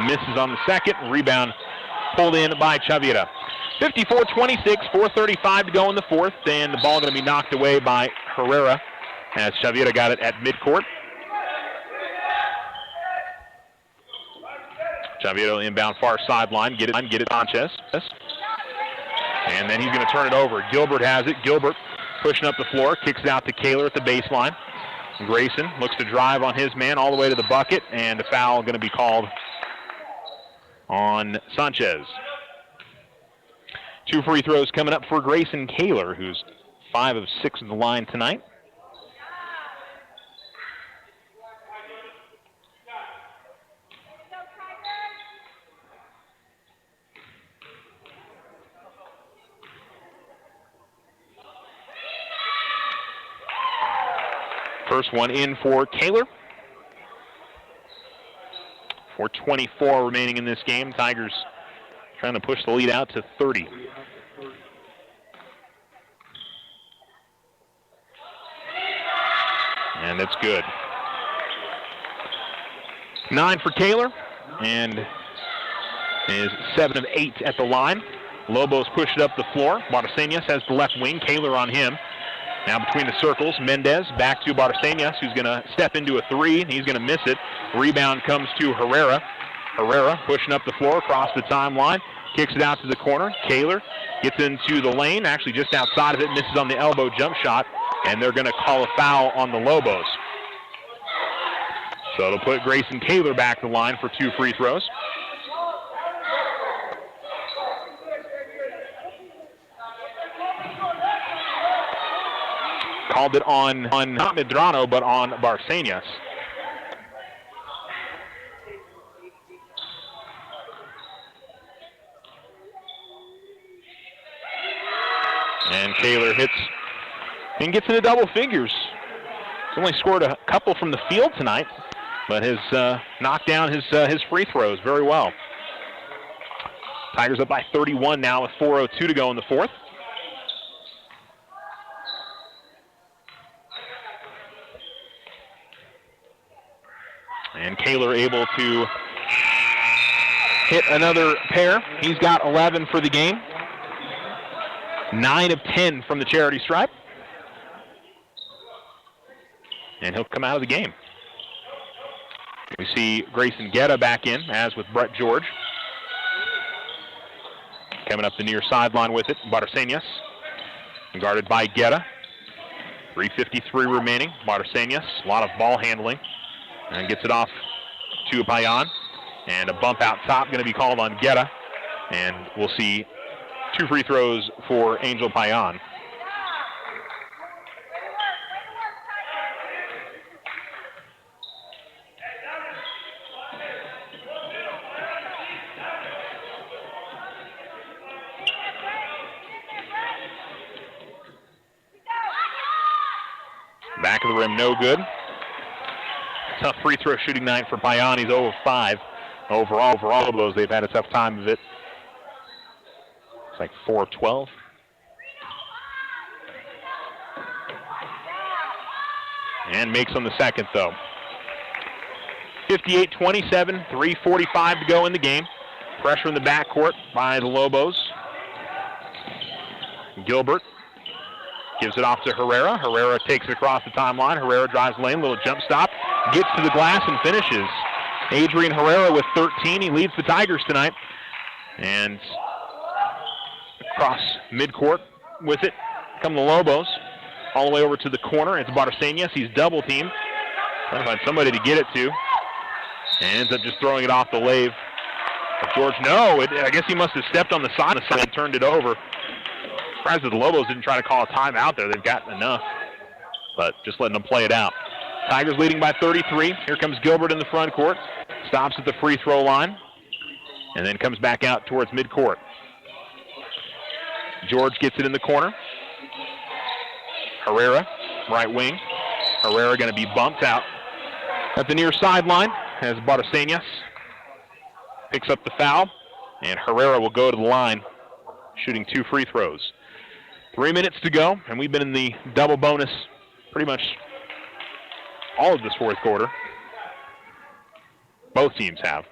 Misses on the second. Rebound pulled in by Chavira. 54-26, 4:35 to go in the fourth, and the ball going to be knocked away by Herrera as Chavira got it at midcourt. Chavira inbound far sideline, get it Sanchez. And then he's going to turn it over. Gilbert has it. Gilbert pushing up the floor, kicks it out to Kaler at the baseline. Grayson looks to drive on his man all the way to the bucket, and a foul going to be called on Sanchez. 2 free throws coming up for Grayson Kaler, who's 5 of 6 at the line tonight. First one in for Kaler. 4:24 remaining in this game. Tigers trying to push the lead out to 30. And it's good. 9 for Kaler, and is 7 of 8 at the line. Lobos push it up the floor. Barcenas has the left wing. Kaler on him. Now between the circles, Mendez back to Barcenas, who's going to step into a 3, and he's going to miss it. Rebound comes to Herrera. Herrera pushing up the floor across the timeline, kicks it out to the corner. Kaler gets into the lane, actually just outside of it, misses on the elbow jump shot, and they're going to call a foul on the Lobos. So it'll put Grayson Kaler back to the line for 2 free throws. Called it on not Medrano, but on Barcenas. And Kaler hits and gets into double figures. He's only scored a couple from the field tonight, but has knocked down his free throws very well. Tigers up by 31 now with 4:02 to go in the fourth. And Kaler able to hit another pair. He's got 11 for the game. 9 of 10 from the charity stripe. And he'll come out of the game. We see Grayson Guetta back in, as with Brett George. Coming up the near sideline with it, Barcenas. Guarded by Guetta. 3:53 remaining. Barcenas, a lot of ball handling. And gets it off to Payan. And a bump out top going to be called on Guetta. And we'll see 2 free throws for Angel Payan. Back of the rim, no good. Tough free throw shooting night for Payan. He's 0 of 5. Overall, for all of those, they've had a tough time of it. It's like 4 of 12. And makes on the second, though. 58-27, 3:45 to go in the game. Pressure in the backcourt by the Lobos. Gilbert gives it off to Herrera. Herrera takes it across the timeline. Herrera drives lane, little jump stop, gets to the glass and finishes. Adrian Herrera with 13. He leads the Tigers tonight. And across midcourt with it come the Lobos. All the way over to the corner. It's Barcenas. He's double teamed. Trying to find somebody to get it to. And ends up just throwing it off the lave. George, no. I guess he must have stepped on the side and turned it over. Surprised that the Lobos didn't try to call a timeout there. They've got enough. But just letting them play it out. Tigers leading by 33. Here comes Gilbert in the front court. Stops at the free throw line. And then comes back out towards midcourt. George gets it in the corner. Herrera, right wing. Herrera going to be bumped out at the near sideline as Barcenas picks up the foul. And Herrera will go to the line, shooting 2 free throws. 3 minutes to go, and we've been in the double bonus pretty much all of this fourth quarter. Both teams have.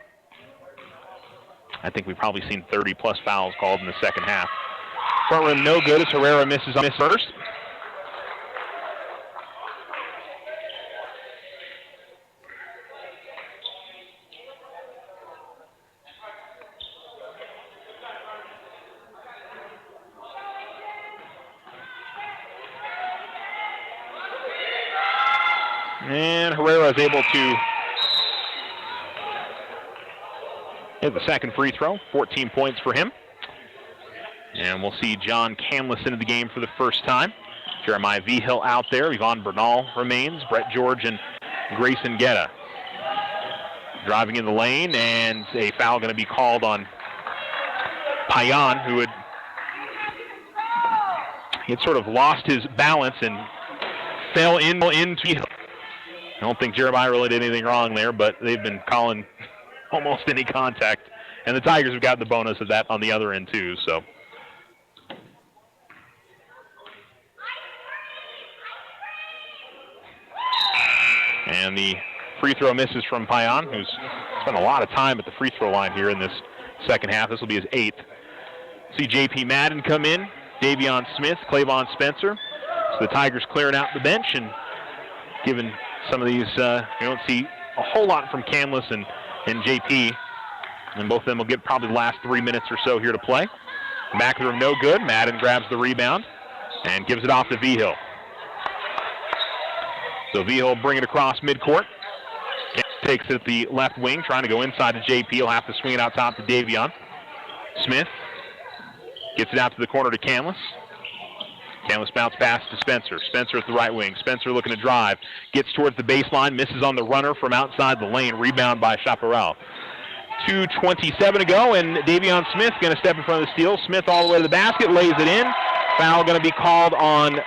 I think we've probably seen 30-plus fouls called in the second half. Front rim no good as Herrera misses on first. And Herrera is able to hit the second free throw, 14 points for him. And we'll see John Canlis into the game for the first time. Jeremiah Vigil out there. Yvonne Bernal remains. Brett George and Grayson Guetta. Driving in the lane, and a foul going to be called on Payan, who had sort of lost his balance and fell into. I don't think Jeremiah really did anything wrong there, but they've been calling almost any contact. And the Tigers have got the bonus of that on the other end, too. So. And the free throw misses from Payan, who's spent a lot of time at the free throw line here in this second half. This will be his 8th. See J.P. Madden come in, Davion Smith, Clavon Spencer. So the Tigers clearing out the bench and giving some of these, you don't see a whole lot from Canlis and J.P. And both of them will get probably the last 3 minutes or so here to play. Back of the room, no good. Madden grabs the rebound and gives it off to Vigil. So Vigil bring it across midcourt. Takes it at the left wing, trying to go inside to JP. He'll have to swing it out top to Davion. Smith gets it out to the corner to Canlis. Canlis bounce pass to Spencer. Spencer at the right wing. Spencer looking to drive. Gets towards the baseline. Misses on the runner from outside the lane. Rebound by Chaparral. 2:27 to go, and Davion Smith going to step in front of the steal. Smith all the way to the basket, lays it in. Foul going to be called on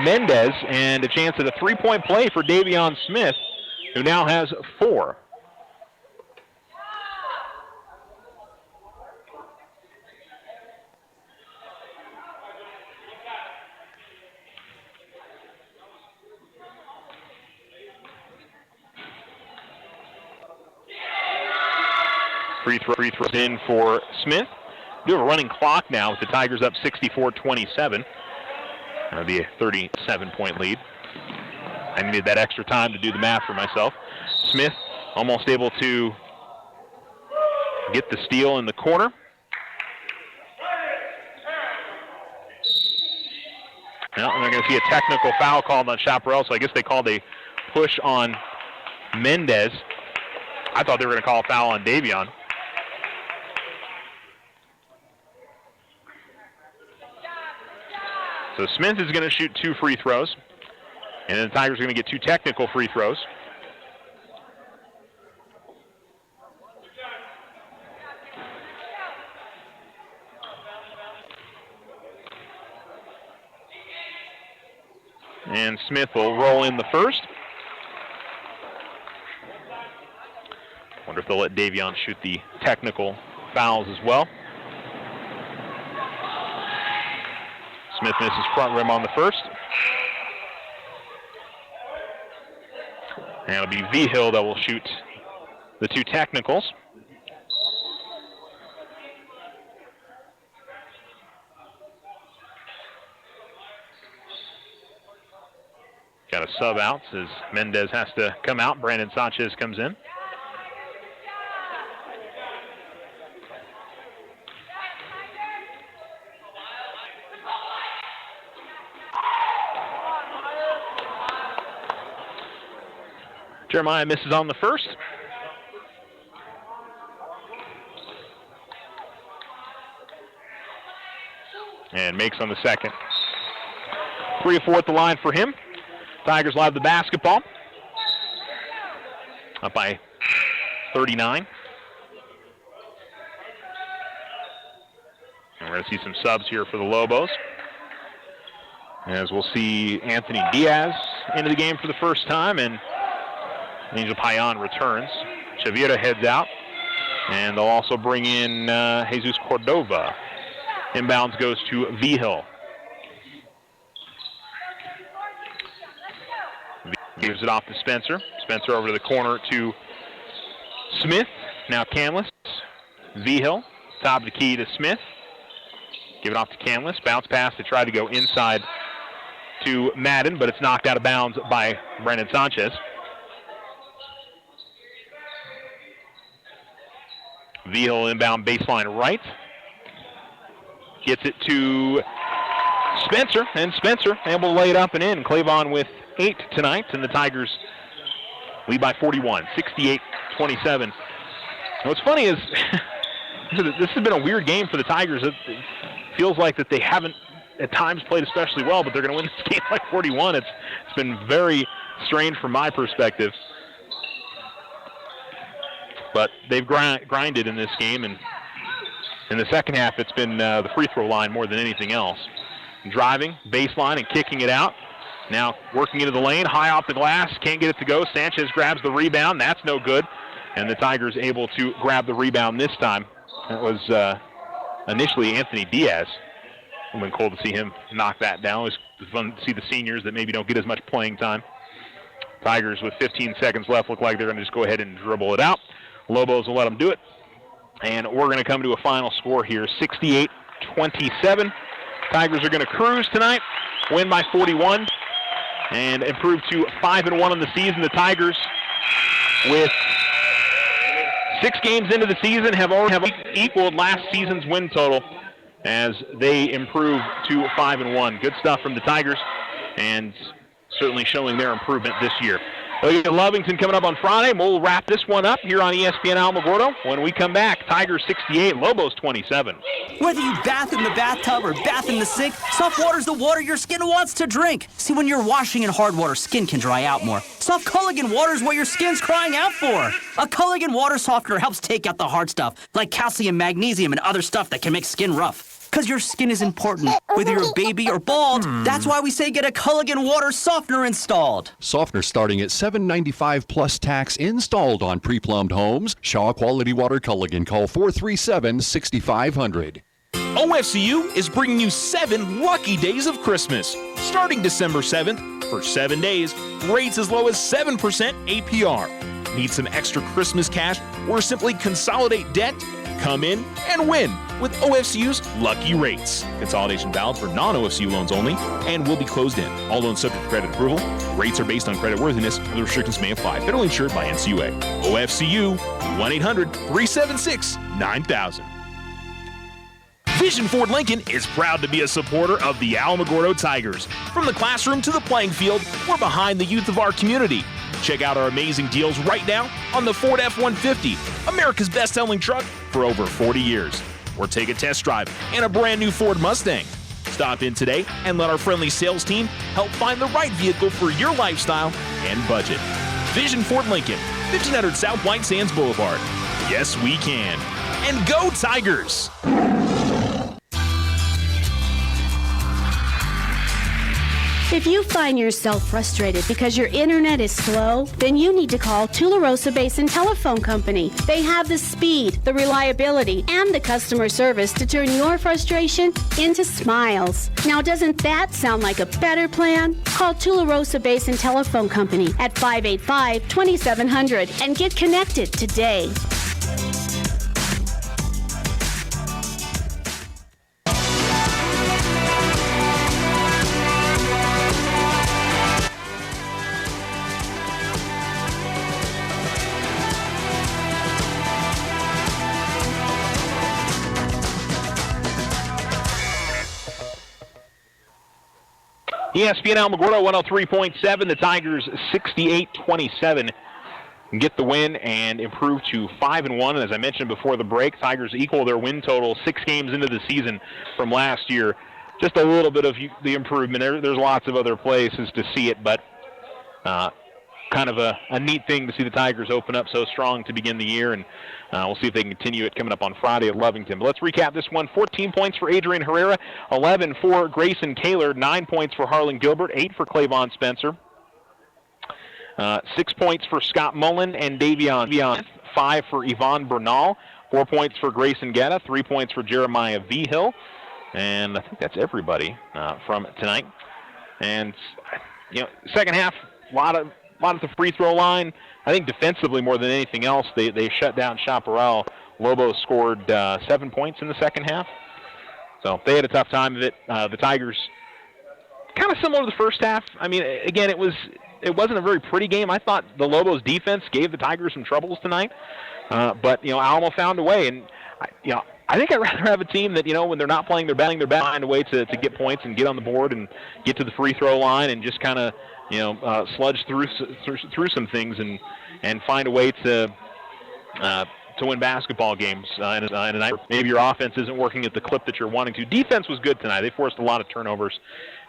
Mendez, and a chance at a three-point play for Davion Smith, who now has 4. Free throws in for Smith. We have a running clock now with the Tigers up 64-27. That'll be a 37-point lead. I needed that extra time to do the math for myself. Smith almost able to get the steal in the corner. Well, and they're going to see a technical foul called on Chaparral, so I guess they called a push on Mendez. I thought they were going to call a foul on Davion. So Smith is going to shoot 2 free throws, and then the Tigers are going to get 2 technical free throws. And Smith will roll in the first. Wonder if they'll let Davion shoot the technical fouls as well. Smith misses front rim on the first. And it'll be Vigil that will shoot the 2 technicals. Got a sub out as Mendez has to come out. Brandon Sanchez comes in. Jeremiah misses on the first. And makes on the second. 3 or 4 at the line for him. Tigers will have the basketball. Up by 39. And we're going to see some subs here for the Lobos. As we'll see Anthony Diaz into the game for the first time, and Angel Payan returns. Chavira heads out, and they'll also bring in Jesus Cordova. Inbounds goes to Vigil. Gives it off to Spencer. Spencer over to the corner to Smith. Now Canlis. Vigil. top of the key to Smith. Give it off to Canlis. Bounce pass to try to go inside to Madden, but it's knocked out of bounds by Brandon Sanchez. Vigil inbound baseline right. Gets it to Spencer, and Spencer able to lay it up and in. Clavon with 8 tonight, and the Tigers lead by 41, 68-27. What's funny is this has been a weird game for the Tigers. It feels like that they haven't at times played especially well, but they're going to win this game by 41. It's been very strange from my perspective. But they've grinded in this game, and in the second half it's been the free throw line more than anything else. Driving, baseline, and kicking it out. Now working into the lane, high off the glass, can't get it to go. Sanchez grabs the rebound, that's no good. And the Tigers able to grab the rebound this time. That was initially Anthony Diaz. It's been cool to see him knock that down. It was fun to see the seniors that maybe don't get as much playing time. Tigers with 15 seconds left look like they're going to just go ahead and dribble it out. Lobos will let them do it. And we're going to come to a final score here, 68-27. Tigers are going to cruise tonight, win by 41, and improve to 5-1 on the season. The Tigers, with 6 games into the season, have already equaled last season's win total as they improve to 5-1. Good stuff from the Tigers, and certainly showing their improvement this year. Look at Lovington coming up on Friday. We'll wrap this one up here on ESPN Alamogordo. When we come back, Tigers 68, Lobos 27. Whether you bath in the bathtub or bath in the sink, soft water's the water your skin wants to drink. See, when you're washing in hard water, skin can dry out more. Soft Culligan water's what your skin's crying out for. A Culligan water softener helps take out the hard stuff, like calcium, magnesium, and other stuff that can make skin rough. Because your skin is important, whether you're a baby or bald. That's why we say get a Culligan water softener installed. Softener starting at $7.95 plus tax, installed on pre-plumbed homes. Shaw Quality Water Culligan. Call 437-6500. OFCU is bringing you 7 lucky days of Christmas. Starting December 7th, for 7 days, rates as low as 7% APR. Need some extra Christmas cash or simply consolidate debt? Come in and win with OFCU's Lucky Rates. Consolidation valid for non-OFCU loans only and will be closed in. All loans subject to credit approval. Rates are based on creditworthiness. Other restrictions may apply. Federally insured by NCUA. OFCU, 1-800-376-9000. Vision Ford Lincoln is proud to be a supporter of the Alamogordo Tigers. From the classroom to the playing field, we're behind the youth of our community. Check out our amazing deals right now on the Ford F-150, America's best-selling truck for over 40 years. Or take a test drive in a brand new Ford Mustang. Stop in today and let our friendly sales team help find the right vehicle for your lifestyle and budget. Vision Ford Lincoln, 1500 South White Sands Boulevard. Yes, we can. And go Tigers! If you find yourself frustrated because your internet is slow, then you need to call Tularosa Basin Telephone Company. They have the speed, the reliability, and the customer service to turn your frustration into smiles. Now, doesn't that sound like a better plan? Call Tularosa Basin Telephone Company at 585-2700 and get connected today. ESPN Alamogordo 103.7, the Tigers 68-27 get the win and improve to 5-1. And as I mentioned before the break, Tigers equal their win total 6 games into the season from last year. Just a little bit of the improvement. There's lots of other places to see it, but kind of a neat thing to see the Tigers open up so strong to begin the year, and we'll see if they can continue it coming up on Friday at Lovington. But let's recap this one. 14 points for Adrian Herrera, 11 for Grayson Kaler, 9 points for Harlan Gilbert, 8 for Clavon Spencer, 6 points for Scott Mullen and Davion, 5 for Yvonne Bernal, 4 points for Grayson Guetta, 3 points for Jeremiah Vigil, and I think that's everybody from tonight. And second half, a lot at the free throw line. I think defensively more than anything else, they shut down Chaparral Lobos scored 7 points in the second half. So they had a tough time of it. The Tigers, kind of similar to the first half. I mean, again, it wasn't a very pretty game. I thought the Lobos defense gave the Tigers some troubles tonight. But, Alamo found a way. And, I think I'd rather have a team that, when they're not playing, they're batting their best, find a way to get points and get on the board and get to the free throw line and just kind of, sludge through some things and find a way to win basketball games in a night. Maybe your offense isn't working at the clip that you're wanting to. Defense was good tonight. They forced a lot of turnovers.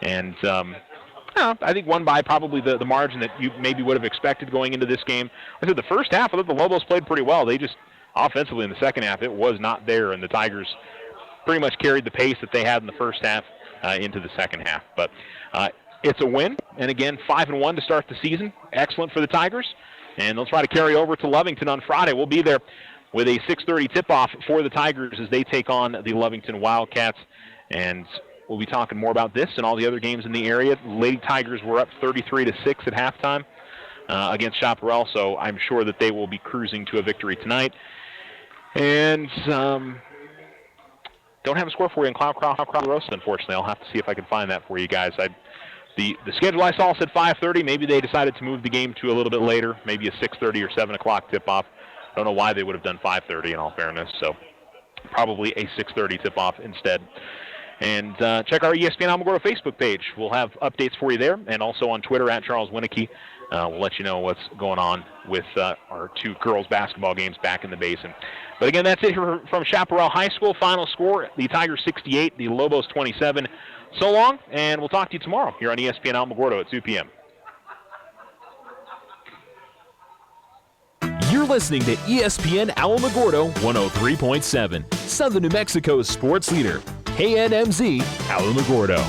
And I think won by probably the margin that you maybe would have expected going into this game. I said the first half, I thought the Lobos played pretty well. They just, offensively in the second half, it was not there, and the Tigers pretty much carried the pace that they had in the first half into the second half. But it's a win, and again, 5-1 to start the season. Excellent for the Tigers, and they'll try to carry over to Lovington on Friday. We'll be there with a 6:30 tip-off for the Tigers as they take on the Lovington Wildcats, and we'll be talking more about this and all the other games in the area. Lady Tigers were up 33-6 at halftime against Chaparral, so I'm sure that they will be cruising to a victory tonight. And don't have a score for you in Cloud Roast, unfortunately. I'll have to see if I can find that for you guys. The schedule I saw said 5:30. Maybe they decided to move the game to a little bit later, maybe a 6:30 or 7 o'clock tip-off. I don't know why they would have done 5:30 in all fairness, so probably a 6:30 tip-off instead. And check our ESPN Alamogordo Facebook page. We'll have updates for you there, and also on Twitter at Charles Winicky. We'll let you know what's going on with our two girls basketball games back in the Basin. But again, that's it here from Chaparral High School. Final score, the Tigers 68, the Lobos 27. So long, and we'll talk to you tomorrow here on ESPN Alamogordo at 2 p.m. You're listening to ESPN Alamogordo 103.7, Southern New Mexico's sports leader, KNMZ Alamogordo.